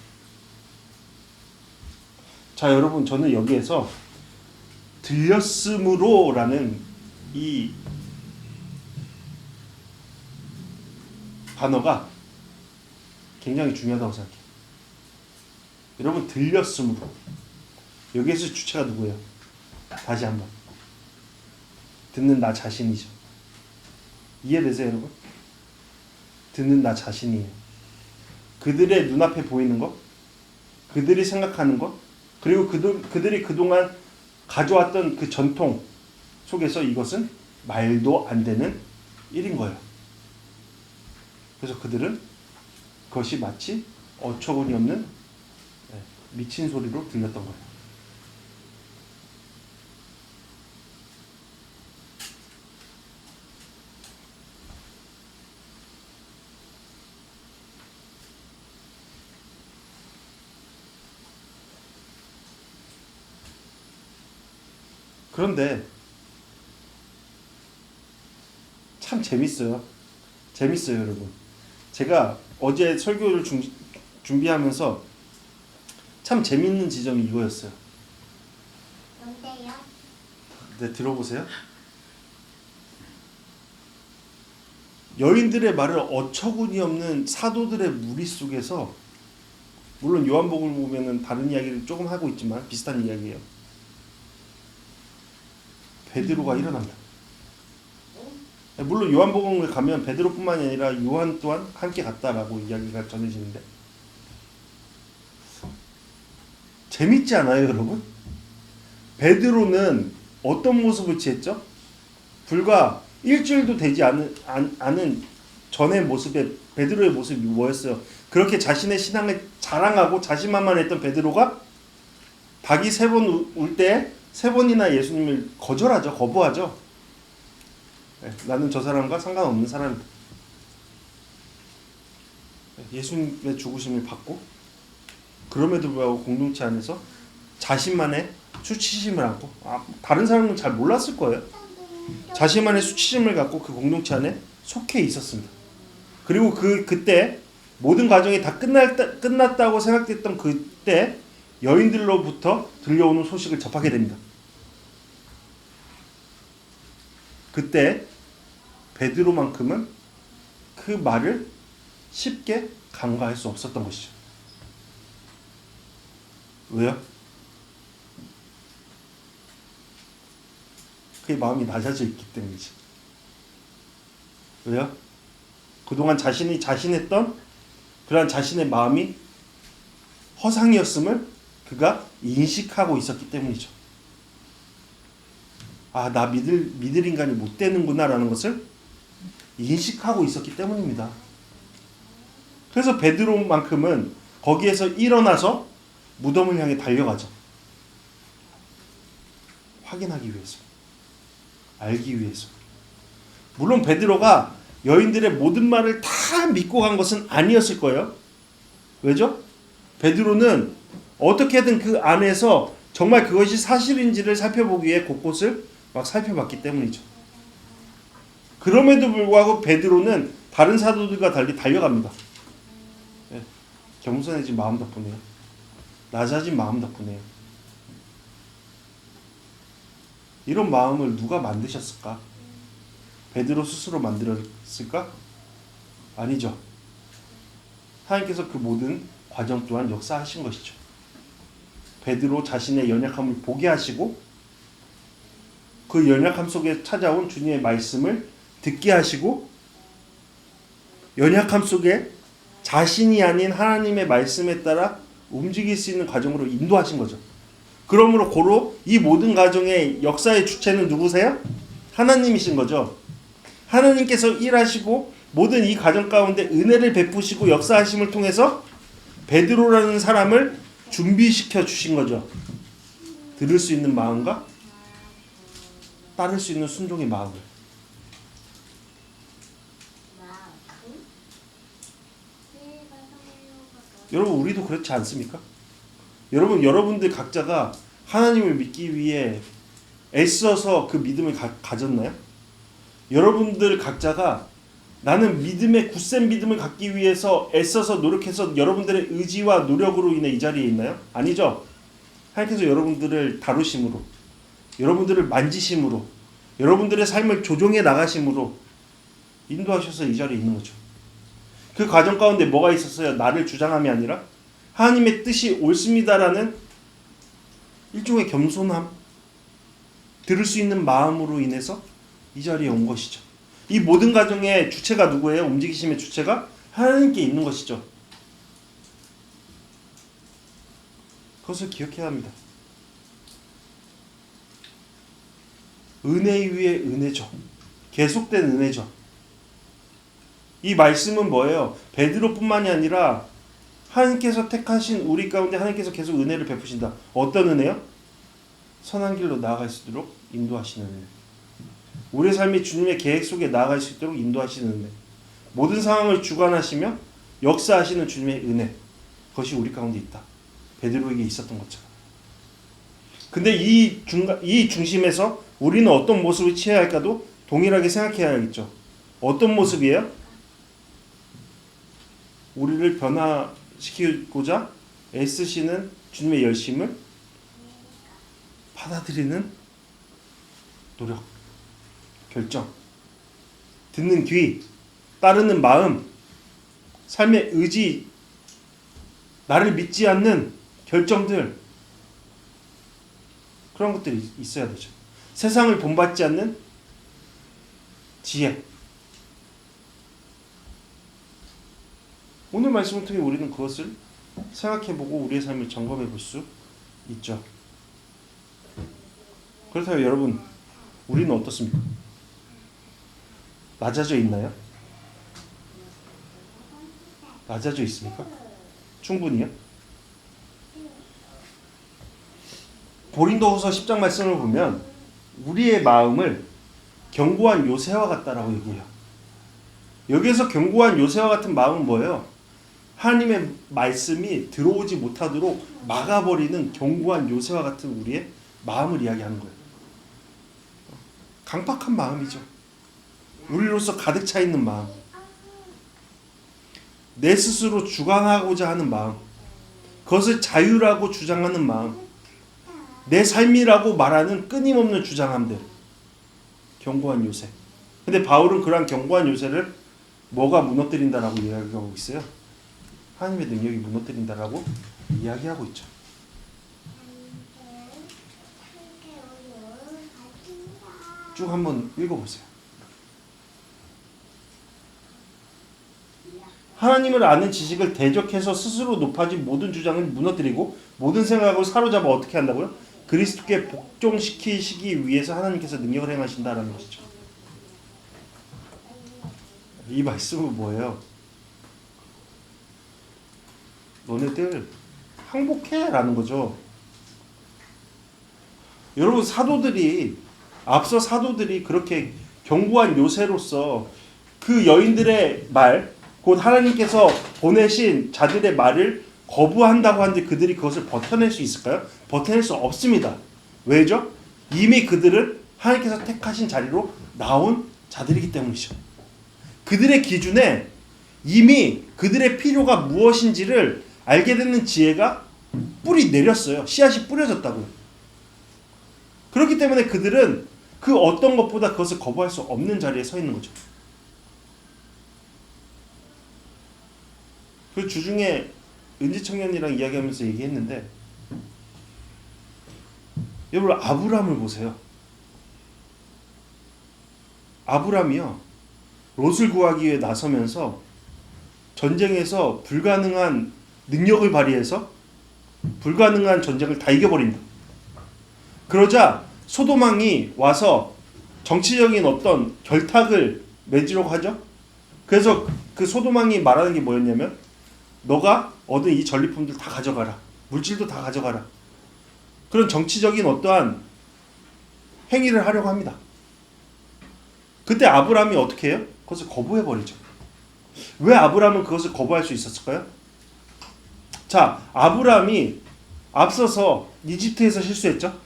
Speaker 1: 자, 여러분, 저는 여기에서 들렸으므로 라는 이 단어가 굉장히 중요하다고 생각해요. 여러분, 들렸으므로. 여기에서 주체가 누구예요? 다시 한번. 듣는 나 자신이죠. 이해되세요, 여러분? 듣는 나 자신이에요. 그들의 눈앞에 보이는 것, 그들이 생각하는 것, 그리고 그들이 그동안 가져왔던 그 전통 속에서 이것은 말도 안 되는 일인 거예요. 그래서 그들은 그것이 마치 어처구니 없는 미친 소리로 들렸던 거예요. 그런데 참 재밌어요. 재밌어요, 여러분. 제가 어제 설교를 준비하면서 참 재밌는 지점이 이거였어요.
Speaker 2: 뭔데요?
Speaker 1: 네, 들어보세요. 여인들의 말을 어처구니 없는 사도들의 무리 속에서, 물론 요한복음을 보면은 다른 이야기를 조금 하고 있지만 비슷한 이야기예요. 베드로가 일어납니다. 물론 요한복음을 가면 베드로뿐만이 아니라 요한 또한 함께 갔다라고 이야기가 전해지는데 재밌지 않아요, 여러분? 베드로는 어떤 모습을 취했죠? 불과 일주일도 되지 않은 전의 모습의 베드로의 모습이 뭐였어요? 그렇게 자신의 신앙을 자랑하고 자신만만했던 베드로가 닭이 3번 울 때 3번이나 예수님을 거부하죠. 네, 나는 저 사람과 상관없는 사람이다. 예수님의 죽으심을 받고 그럼에도 불구하고 공동체 안에서 자신만의 수치심을 안고 다른 사람은 잘 몰랐을 거예요. 자신만의 수치심을 갖고 그 공동체 안에 속해 있었습니다. 그리고 그때 모든 과정이 다 끝났다고 생각됐던 그때 여인들로부터 들려오는 소식을 접하게 됩니다. 그때 베드로만큼은 그 말을 쉽게 간과할 수 없었던 것이죠. 왜요? 그의 마음이 낮아져 있기 때문이지. 왜요? 그동안 자신이 자신했던 그러한 자신의 마음이 허상이었음을 그가 인식하고 있었기 때문이죠. 나 믿을 인간이 못 되는구나 라는 것을 인식하고 있었기 때문입니다. 그래서 베드로만큼은 거기에서 일어나서 무덤을 향해 달려가죠. 확인하기 위해서. 알기 위해서. 물론 베드로가 여인들의 모든 말을 다 믿고 간 것은 아니었을 거예요. 왜죠? 베드로는 어떻게든 그 안에서 정말 그것이 사실인지를 살펴보기 위해 곳곳을 막 살펴봤기 때문이죠. 그럼에도 불구하고 베드로는 다른 사도들과 달리 달려갑니다. 네, 겸손해진 마음 덕분에요. 낮아진 마음 덕분에요. 이런 마음을 누가 만드셨을까? 베드로 스스로 만들었을까? 아니죠. 하나님께서 그 모든 과정 또한 역사하신 것이죠. 베드로 자신의 연약함을 보게 하시고 그 연약함 속에 찾아온 주님의 말씀을 듣게 하시고 연약함 속에 자신이 아닌 하나님의 말씀에 따라 움직일 수 있는 과정으로 인도하신 거죠. 그러므로 고로 이 모든 과정의 역사의 주체는 누구세요? 하나님이신 거죠. 하나님께서 일하시고 모든 이 과정 가운데 은혜를 베푸시고 역사하심을 통해서 베드로라는 사람을 준비시켜 주신 거죠. 들을 수 있는 마음과 따를 수 있는 순종의 마음을. 여러분 우리도 그렇지 않습니까? 여러분들 각자가 하나님을 믿기 위해 애써서 그 믿음을 가졌나요? 여러분들 각자가 나는 믿음의 굳센 믿음을 갖기 위해서 애써서 노력해서 여러분들의 의지와 노력으로 인해 이 자리에 있나요? 아니죠. 하나님께서 여러분들을 다루심으로 여러분들을 만지심으로 여러분들의 삶을 조종해 나가심으로 인도하셔서 이 자리에 있는 거죠. 그 과정 가운데 뭐가 있었어요? 나를 주장함이 아니라 하나님의 뜻이 옳습니다라는 일종의 겸손함, 들을 수 있는 마음으로 인해서 이 자리에 온 것이죠. 이 모든 과정의 주체가 누구예요? 움직이심의 주체가 하나님께 있는 것이죠. 그것을 기억해야 합니다. 은혜 위에 은혜죠. 계속된 은혜죠. 이 말씀은 뭐예요? 베드로뿐만이 아니라 하나님께서 택하신 우리 가운데 하나님께서 계속 은혜를 베푸신다. 어떤 은혜요? 선한 길로 나아갈 수 있도록 인도하시는 은혜. 우리의 삶이 주님의 계획 속에 나아갈 수 있도록 인도하시는 은혜. 모든 상황을 주관하시며 역사하시는 주님의 은혜. 그것이 우리 가운데 있다. 베드로에게 있었던 것처럼. 근데 이 중심에서 우리는 어떤 모습을 취해야 할까도 동일하게 생각해야겠죠. 어떤 모습이에요? 우리를 변화시키고자 애쓰시는 주님의 열심을 받아들이는 노력, 결정, 듣는 귀, 따르는 마음, 삶의 의지, 나를 믿지 않는 결정들, 그런 것들이 있어야 되죠. 세상을 본받지 않는 지혜. 오늘 말씀을 통해 우리는 그것을 생각해보고 우리의 삶을 점검해볼 수 있죠. 그렇다면 여러분, 우리는 어떻습니까? 낮아져 있나요? 낮아져 있습니까? 충분히요? 고린도후서 10장 말씀을 보면 우리의 마음을 견고한 요새와 같다라고 얘기해요. 여기에서 견고한 요새와 같은 마음은 뭐예요? 하나님의 말씀이 들어오지 못하도록 막아버리는 견고한 요새와 같은 우리의 마음을 이야기하는 거예요. 강팍한 마음이죠. 우리로서 가득 차 있는 마음. 내 스스로 주관하고자 하는 마음. 그것을 자유라고 주장하는 마음. 내 삶이라고 말하는 끊임없는 주장함들. 견고한 요새. 근데 바울은 그러한 견고한 요새를 뭐가 무너뜨린다라고 이야기하고 있어요? 하나님의 능력이 무너뜨린다라고 이야기하고 있죠. 쭉 한번 읽어보세요. 하나님을 아는 지식을 대적해서 스스로 높아진 모든 주장을 무너뜨리고 모든 생각을 사로잡아 어떻게 한다고요? 그리스도께 복종시키시기 위해서 하나님께서 능력을 행하신다라는 것이죠. 이 말씀은 뭐예요? 너네들 항복해 라는 거죠. 여러분 앞서 사도들이 그렇게 견고한 요새로서 그 여인들의 말, 곧 하나님께서 보내신 자들의 말을 거부한다고 하는데 그들이 그것을 버텨낼 수 있을까요? 버텨낼 수 없습니다. 왜죠? 이미 그들은 하나님께서 택하신 자리로 나온 자들이기 때문이죠. 그들의 기준에 이미 그들의 필요가 무엇인지를 알게 되는 지혜가 뿌리 내렸어요. 씨앗이 뿌려졌다고요. 그렇기 때문에 그들은 그 어떤 것보다 그것을 거부할 수 없는 자리에 서 있는 거죠. 그 주중에 은지청년이랑 이야기하면서 얘기했는데 여러분 아브람을 보세요. 아브람이요. 롯을 구하기 위해 나서면서 전쟁에서 불가능한 능력을 발휘해서 불가능한 전쟁을 다 이겨버립니다. 그러자 소돔왕이 와서 정치적인 어떤 결탁을 맺으려고 하죠. 그래서 그 소돔왕이 말하는 게 뭐였냐면 너가 얻은 이 전리품들 다 가져가라. 물질도 다 가져가라. 그런 정치적인 어떠한 행위를 하려고 합니다. 그때 아브람이 어떻게 해요? 그것을 거부해버리죠. 왜 아브람은 그것을 거부할 수 있었을까요? 자, 아브람이 앞서서 이집트에서 실수했죠.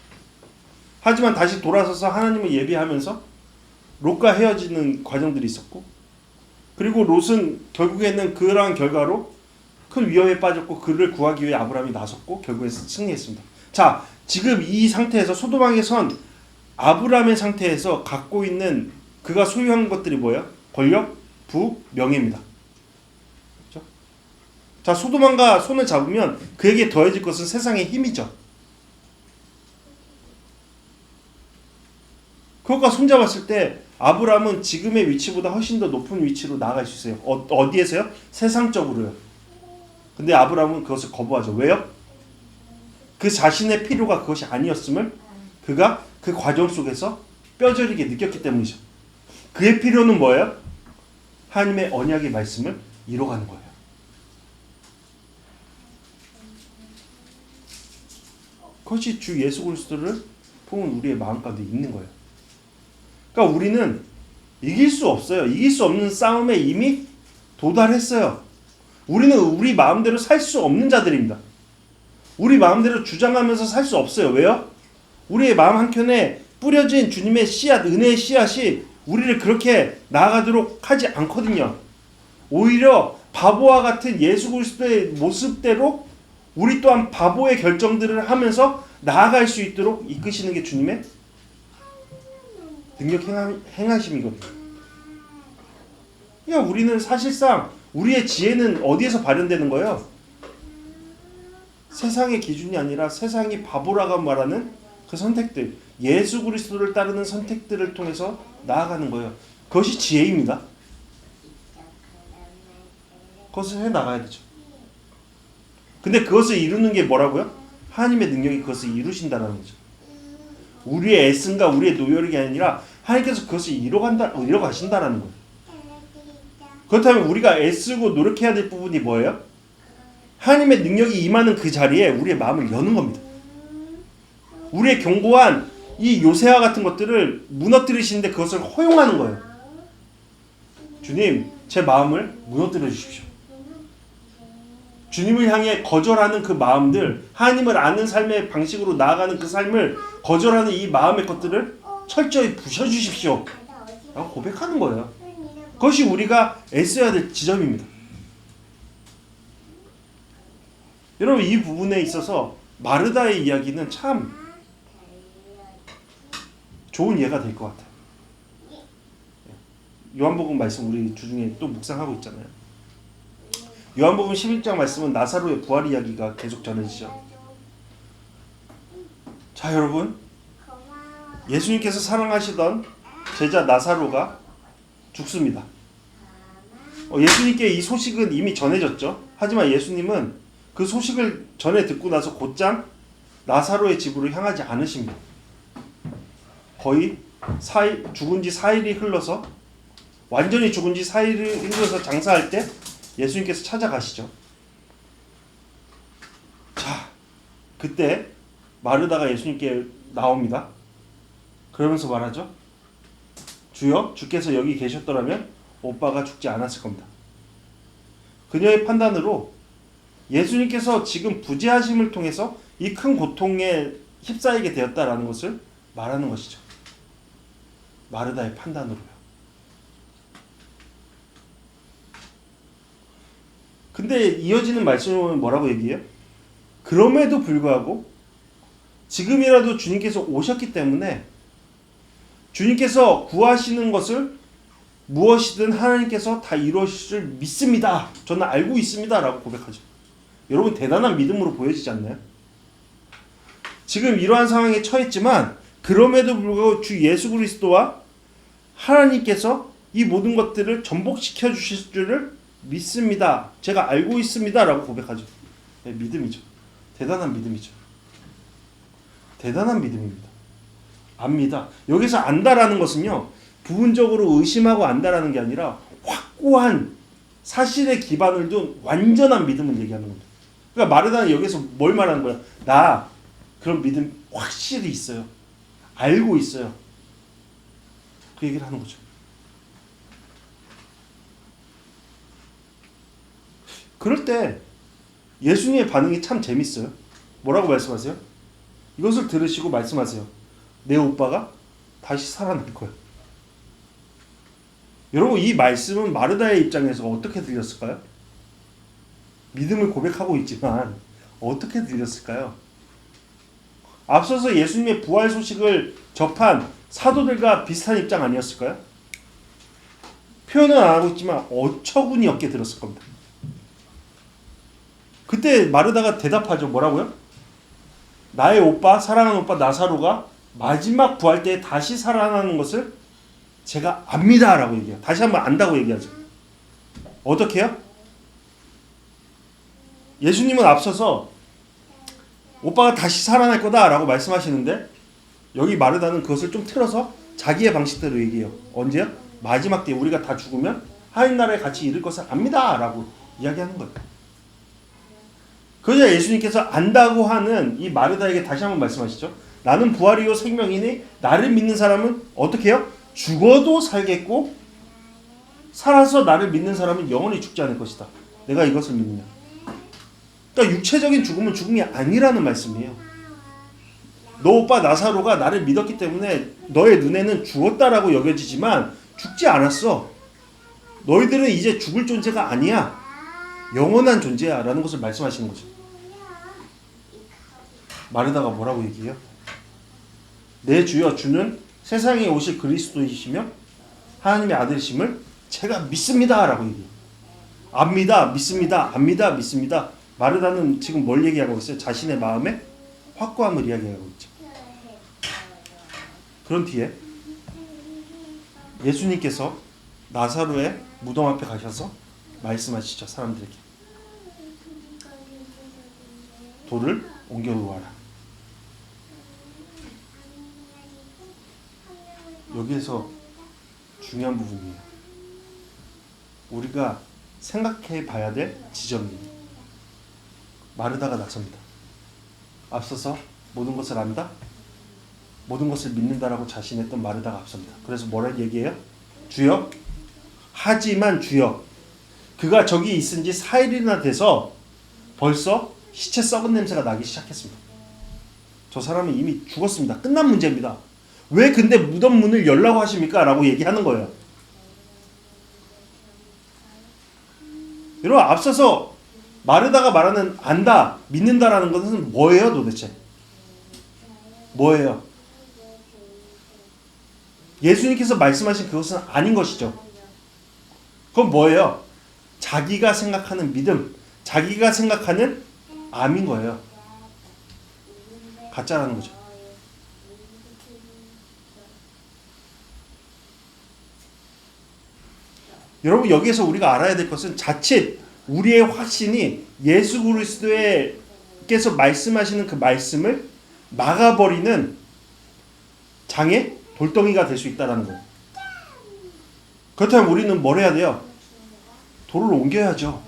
Speaker 1: 하지만 다시 돌아서서 하나님을 예비하면서 롯과 헤어지는 과정들이 있었고, 그리고 롯은 결국에는 그러한 결과로 큰 위험에 빠졌고 그를 구하기 위해 아브람이 나섰고 결국에 승리했습니다. 자, 지금 이 상태에서 소돔왕에 선 아브람의 상태에서 갖고 있는 그가 소유한 것들이 뭐예요? 권력, 부, 명예입니다. 그렇죠? 자, 소돔왕과 손을 잡으면 그에게 더해질 것은 세상의 힘이죠. 그것과 손잡았을 때 아브람은 지금의 위치보다 훨씬 더 높은 위치로 나아갈 수 있어요. 어디에서요? 세상적으로요. 근데 아브람은 그것을 거부하죠. 왜요? 그 자신의 필요가 그것이 아니었음을 그가 그 과정 속에서 뼈저리게 느꼈기 때문이죠. 그의 필요는 뭐예요? 하나님의 언약의 말씀을 이뤄가는 거예요. 그것이 주 예수 그리스도를 품은 우리의 마음 가운데 있는 거예요. 그러니까 우리는 이길 수 없어요. 이길 수 없는 싸움에 이미 도달했어요. 우리는 우리 마음대로 살 수 없는 자들입니다. 우리 마음대로 주장하면서 살 수 없어요. 왜요? 우리의 마음 한켠에 뿌려진 주님의 씨앗, 은혜의 씨앗이 우리를 그렇게 나아가도록 하지 않거든요. 오히려 바보와 같은 예수 그리스도의 모습대로 우리 또한 바보의 결정들을 하면서 나아갈 수 있도록 이끄시는 게 주님의 능력 행하심이거든요. 그러니까 우리는 사실상 우리의 지혜는 어디에서 발현되는 거예요? 세상의 기준이 아니라 세상이 바보라고 말하는 그 선택들, 예수 그리스도를 따르는 선택들을 통해서 나아가는 거예요. 그것이 지혜입니다. 그것을 해나가야 되죠. 근데 그것을 이루는 게 뭐라고요? 하나님의 능력이 그것을 이루신다는 거죠. 우리의 애씀과 우리의 노력이 아니라 하나님께서 그것을 이뤄가신다는 거예요. 그렇다면 우리가 애쓰고 노력해야 될 부분이 뭐예요? 하나님의 능력이 임하는 그 자리에 우리의 마음을 여는 겁니다. 우리의 견고한 이 요새와 같은 것들을 무너뜨리시는데 그것을 허용하는 거예요. 주님, 제 마음을 무너뜨려 주십시오. 주님을 향해 거절하는 그 마음들, 하나님을 아는 삶의 방식으로 나아가는 그 삶을 거절하는 이 마음의 것들을 철저히 부셔주십시오 라고 고백하는 거예요. 그것이 우리가 애써야 될 지점입니다. 여러분, 이 부분에 있어서 마르다의 이야기는 참 좋은 예가 될 것 같아요. 요한복음 말씀 우리 주중에 또 묵상하고 있잖아요. 요한복음 11장 말씀은 나사로의 부활 이야기가 계속 전해지죠. 자, 여러분, 예수님께서 사랑하시던 제자 나사로가 죽습니다. 예수님께 이 소식은 이미 전해졌죠. 하지만 예수님은 그 소식을 전해 듣고 나서 곧장 나사로의 집으로 향하지 않으십니다. 거의 죽은 지 4일이 흘러서, 완전히 죽은 지 4일이 흘러서 장사할 때 예수님께서 찾아가시죠. 자, 그때 마르다가 예수님께 나옵니다. 그러면서 말하죠. 주여, 주께서 여기 계셨더라면 오빠가 죽지 않았을 겁니다. 그녀의 판단으로 예수님께서 지금 부재하심을 통해서 이 큰 고통에 휩싸이게 되었다라는 것을 말하는 것이죠. 마르다의 판단으로요. 근데 이어지는 말씀은 뭐라고 얘기해요? 그럼에도 불구하고 지금이라도 주님께서 오셨기 때문에 주님께서 구하시는 것을 무엇이든 하나님께서 다 이루실 줄 믿습니다. 저는 알고 있습니다. 라고 고백하죠. 여러분, 대단한 믿음으로 보여지지 않나요? 지금 이러한 상황에 처했지만 그럼에도 불구하고 주 예수 그리스도와 하나님께서 이 모든 것들을 전복시켜 주실 줄을 믿습니다. 제가 알고 있습니다. 라고 고백하죠. 네, 믿음이죠. 대단한 믿음이죠. 대단한 믿음입니다. 압니다. 여기서 안다라는 것은요, 부분적으로 의심하고 안다라는 게 아니라 확고한 사실에 기반을 둔 완전한 믿음을 얘기하는 겁니다. 그러니까 마르다는 여기서 뭘 말하는 거야? 나 그런 믿음 확실히 있어요. 알고 있어요. 그 얘기를 하는 거죠. 그럴 때 예수님의 반응이 참 재밌어요. 뭐라고 말씀하세요? 이것을 들으시고 말씀하세요. 내 오빠가 다시 살아날 거야. 여러분, 이 말씀은 마르다의 입장에서 어떻게 들렸을까요? 믿음을 고백하고 있지만 어떻게 들렸을까요? 앞서서 예수님의 부활 소식을 접한 사도들과 비슷한 입장 아니었을까요? 표현은 안 하고 있지만 어처구니 없게 들었을 겁니다. 그때 마르다가 대답하죠. 뭐라고요? 나의 오빠, 사랑하는 오빠 나사로가 마지막 부활 때에 다시 살아나는 것을 제가 압니다 라고 얘기해요. 다시 한번 안다고 얘기하죠. 어떻게 해요? 예수님은 앞서서 오빠가 다시 살아날 거다 라고 말씀하시는데 여기 마르다는 그것을 좀 틀어서 자기의 방식대로 얘기해요. 언제요? 마지막 때 우리가 다 죽으면 하나님 나라에 같이 이를 것을 압니다 라고 이야기하는 거예요. 그러자 예수님께서 안다고 하는 이 마르다에게 다시 한번 말씀하시죠. 나는 부활이요 생명이니 나를 믿는 사람은 어떻게 해요? 죽어도 살겠고 살아서 나를 믿는 사람은 영원히 죽지 않을 것이다. 내가 이것을 믿느냐. 그러니까 육체적인 죽음은 죽음이 아니라는 말씀이에요. 너 오빠 나사로가 나를 믿었기 때문에 너의 눈에는 죽었다라고 여겨지지만 죽지 않았어. 너희들은 이제 죽을 존재가 아니야. 영원한 존재야 라는 것을 말씀하시는 거죠. 마르다가 뭐라고 얘기해요? 내 주여, 주는 세상에 오실 그리스도이시며 하나님의 아들이심을 제가 믿습니다 라고 얘기해요. 압니다, 믿습니다, 압니다, 믿습니다. 마르다는 지금 뭘 얘기하고 있어요? 자신의 마음의 확고함을 이야기하고 있죠. 그런 뒤에 예수님께서 나사로의 무덤 앞에 가셔서 말씀하시죠. 사람들에게 돌을 옮겨 놓아라. 여기에서 중요한 부분이에요. 우리가 생각해 봐야 될 지점입니다. 마르다가 나섭니다. 앞서서 모든 것을 안다? 모든 것을 믿는다라고 자신했던 마르다가 앞섭니다. 그래서 뭐라 얘기해요? 주여? 하지만 주여. 그가 저기 있은 지 4일이나 돼서 벌써 시체 썩은 냄새가 나기 시작했습니다. 저 사람은 이미 죽었습니다. 끝난 문제입니다. 왜 근데 무덤 문을 열라고 하십니까? 라고 얘기하는 거예요. 여러분, 앞서서 마르다가 말하는 안다, 믿는다라는 것은 뭐예요 도대체? 뭐예요? 예수님께서 말씀하신 그것은 아닌 것이죠. 그건 뭐예요? 자기가 생각하는 믿음, 자기가 생각하는 암인 거예요. 가짜라는 거죠. 여러분, 여기에서 우리가 알아야 될 것은 자칫 우리의 확신이 예수 그리스도께서 말씀하시는 그 말씀을 막아버리는 장애, 돌덩이가 될 수 있다는 거예요. 그렇다면 우리는 뭘 해야 돼요? 돌을 옮겨야죠.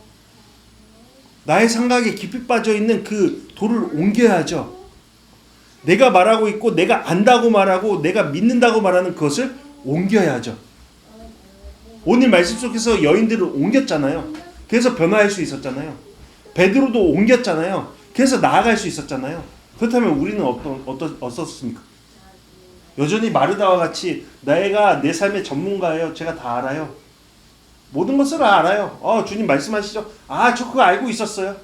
Speaker 1: 나의 생각에 깊이 빠져있는 그 돌을 옮겨야죠. 내가 말하고 있고 내가 안다고 말하고 내가 믿는다고 말하는 그것을 옮겨야죠. 오늘 말씀 속에서 여인들을 옮겼잖아요. 그래서 변화할 수 있었잖아요. 베드로도 옮겼잖아요. 그래서 나아갈 수 있었잖아요. 그렇다면 우리는 어떻습니까? 여전히 마르다와 같이 내가 내 삶의 전문가예요. 제가 다 알아요. 모든 것을 알아요. 주님 말씀하시죠. 저 그거 알고 있었어요.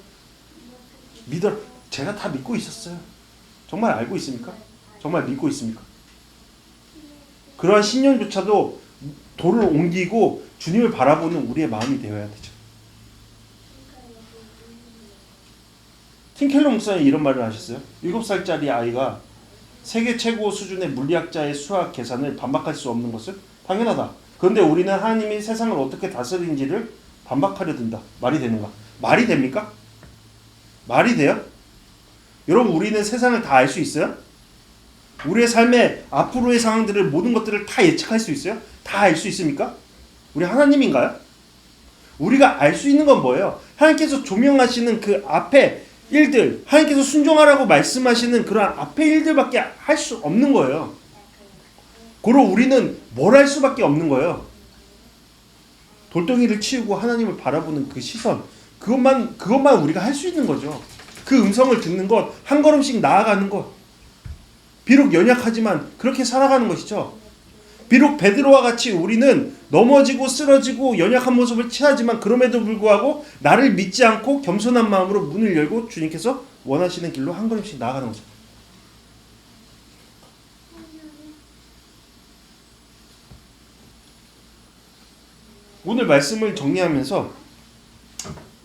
Speaker 1: 믿어. 제가 다 믿고 있었어요. 정말 알고 있습니까? 정말 믿고 있습니까? 그러한 신념조차도 돌을 옮기고 주님을 바라보는 우리의 마음이 되어야 되죠. 팀켈러 목사님이 이런 말을 하셨어요. 7살짜리 아이가 세계 최고 수준의 물리학자의 수학 계산을 반박할 수 없는 것은 당연하다. 그런데 우리는 하나님이 세상을 어떻게 다스리는지를 반박하려 든다. 말이 되는가? 말이 됩니까? 말이 돼요? 여러분, 우리는 세상을 다 알 수 있어요? 우리의 삶의 앞으로의 상황들을 모든 것들을 다 예측할 수 있어요? 다 알 수 있습니까? 우리 하나님인가요? 우리가 알 수 있는 건 뭐예요? 하나님께서 조명하시는 그 앞에 일들, 하나님께서 순종하라고 말씀하시는 그런 앞에 일들밖에 할 수 없는 거예요. 고로 우리는 뭘 할 수밖에 없는 거예요. 돌덩이를 치우고 하나님을 바라보는 그 시선, 그것만 우리가 할 수 있는 거죠. 그 음성을 듣는 것, 한 걸음씩 나아가는 것. 비록 연약하지만 그렇게 살아가는 것이죠. 비록 베드로와 같이 우리는 넘어지고 쓰러지고 연약한 모습을 취하지만 그럼에도 불구하고 나를 믿지 않고 겸손한 마음으로 문을 열고 주님께서 원하시는 길로 한 걸음씩 나아가는 거죠. 오늘 말씀을 정리하면서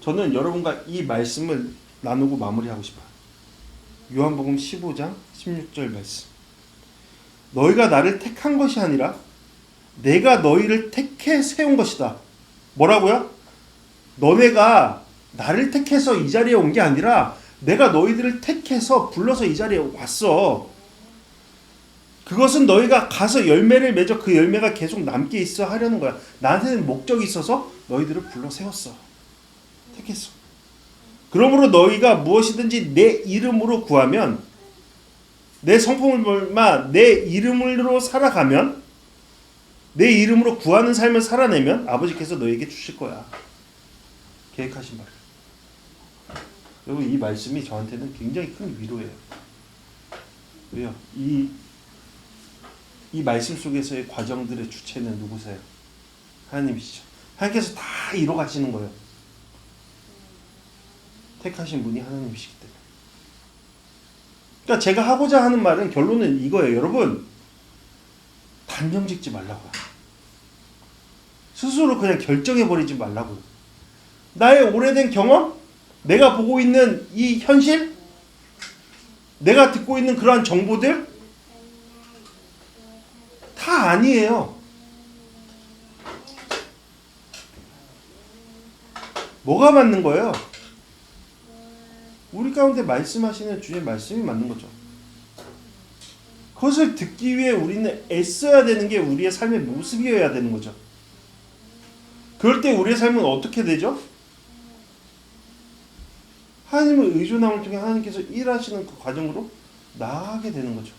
Speaker 1: 저는 여러분과 이 말씀을 나누고 마무리하고 싶어요. 요한복음 15장 16절 말씀. 너희가 나를 택한 것이 아니라 내가 너희를 택해 세운 것이다. 뭐라고요? 너네가 나를 택해서 이 자리에 온 게 아니라 내가 너희들을 택해서 불러서 이 자리에 왔어. 그것은 너희가 가서 열매를 맺어 그 열매가 계속 남게 있어 하려는 거야. 나한테는 목적이 있어서 너희들을 불러 세웠어. 택했어. 그러므로 너희가 무엇이든지 내 이름으로 구하면, 내 성품을 볼마 내 이름으로 살아가면, 내 이름으로 구하는 삶을 살아내면 아버지께서 너에게 주실 거야. 계획하신 말. 여러분, 이 말씀이 저한테는 굉장히 큰 위로예요. 왜요? 이 말씀 속에서의 과정들의 주체는 누구세요? 하나님이시죠. 하나님께서 다 이뤄가시는 거예요. 택하신 분이 하나님이시기 때문에. 그러니까 제가 하고자 하는 말은, 결론은 이거예요. 여러분, 단정 짓지 말라고요. 스스로 그냥 결정해버리지 말라고요. 나의 오래된 경험, 내가 보고 있는 이 현실, 내가 듣고 있는 그러한 정보들 다 아니에요. 뭐가 맞는 거예요? 우리 가운데 말씀하시는 주의 말씀이 맞는 거죠. 그것을 듣기 위해 우리는 애써야 되는 게 우리의 삶의 모습이어야 되는 거죠. 그럴 때 우리의 삶은 어떻게 되죠? 하나님의 의존함을 통해 하나님께서 일하시는 그 과정으로 나아가게 되는 거죠.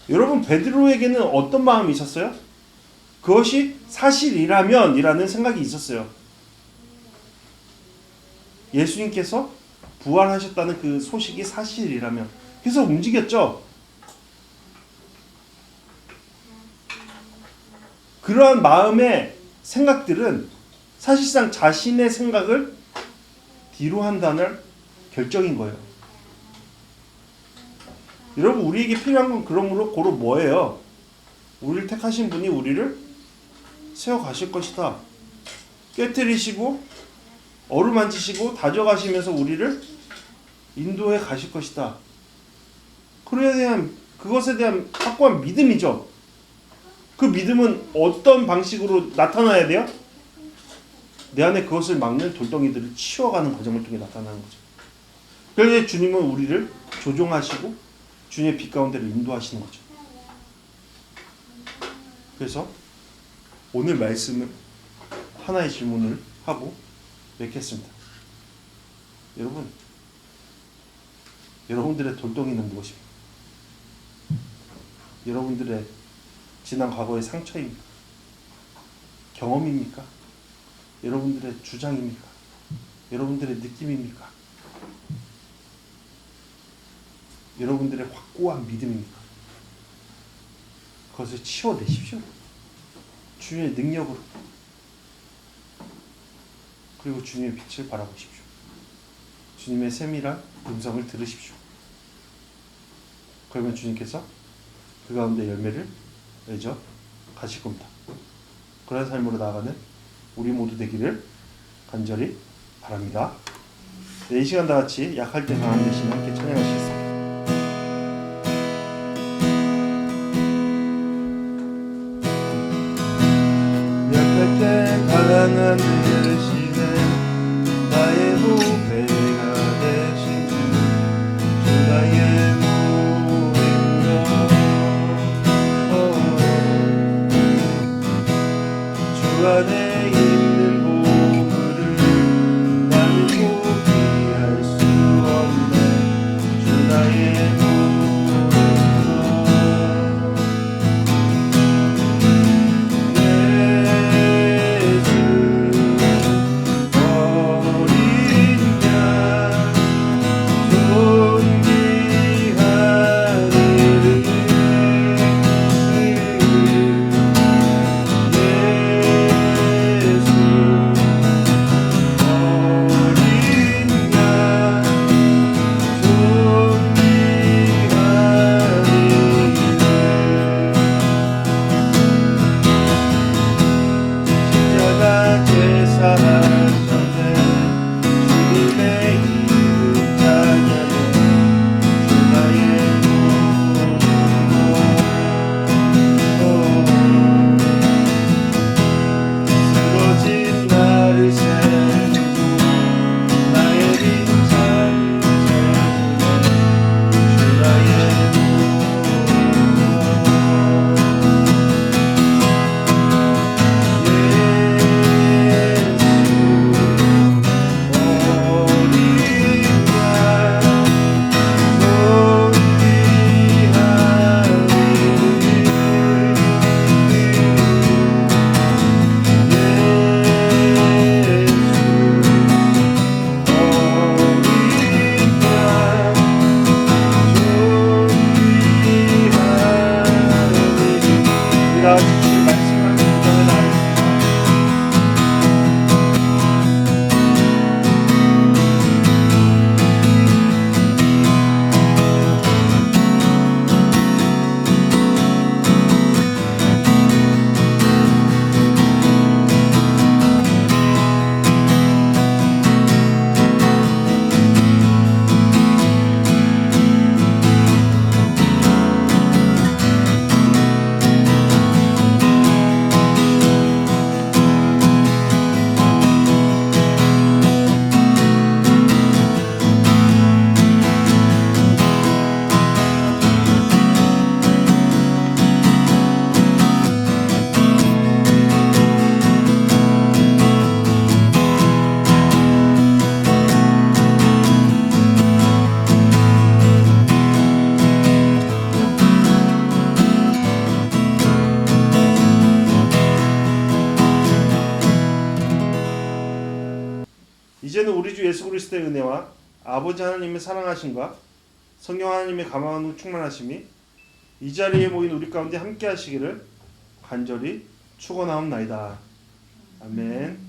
Speaker 1: 여러분, 베드로에게는 어떤 마음이 있었어요? 그것이 사실이라면 이라는 생각이 있었어요. 예수님께서 부활하셨다는 그 소식이 사실이라면. 그래서 움직였죠. 그러한 마음의 생각들은 사실상 자신의 생각을 뒤로 한다는 결정인 거예요. 여러분, 우리에게 필요한 건 그러므로 고로 뭐예요? 우리를 택하신 분이 우리를 세워가실 것이다. 깨트리시고 어루만지시고 다져가시면서 우리를 인도해 가실 것이다. 그것에 대한 확고한 믿음이죠. 그 믿음은 어떤 방식으로 나타나야 돼요? 내 안에 그것을 막는 돌덩이들을 치워가는 과정을 통해 나타나는 거죠. 그래서 주님은 우리를 조종하시고 주님의 빛 가운데를 인도하시는 거죠. 그래서 오늘 말씀은 하나의 질문을 하고 맺겠습니다. 여러분들의 돌덩이는 무엇입니까? 여러분들의 지난 과거의 상처입니까? 경험입니까? 여러분들의 주장입니까? 여러분들의 느낌입니까? 여러분들의 확고한 믿음입니까? 그것을 치워내십시오. 주님의 능력으로. 그리고 주님의 빛을 바라보십시오. 주님의 세밀한 음성을 들으십시오. 그러면 주님께서 그 가운데 열매를 맺어 가실 겁니다. 그런 삶으로 나아가는 우리 모두 되기를 간절히 바랍니다. 네, 이 시간 다 같이 약할 때 강한 대신 함께 찬양하시겠습니다. 약할 때 강한 대신에 나의 보배가 되신 주 나의 모든 것 주 안에 예수 그리스도의 은혜와 아버지 하나님의 사랑하심과 성령 하나님의 감화하는 충만하심이 이 자리에 모인 우리 가운데 함께 하시기를 간절히 축원하옵나이다. 아멘.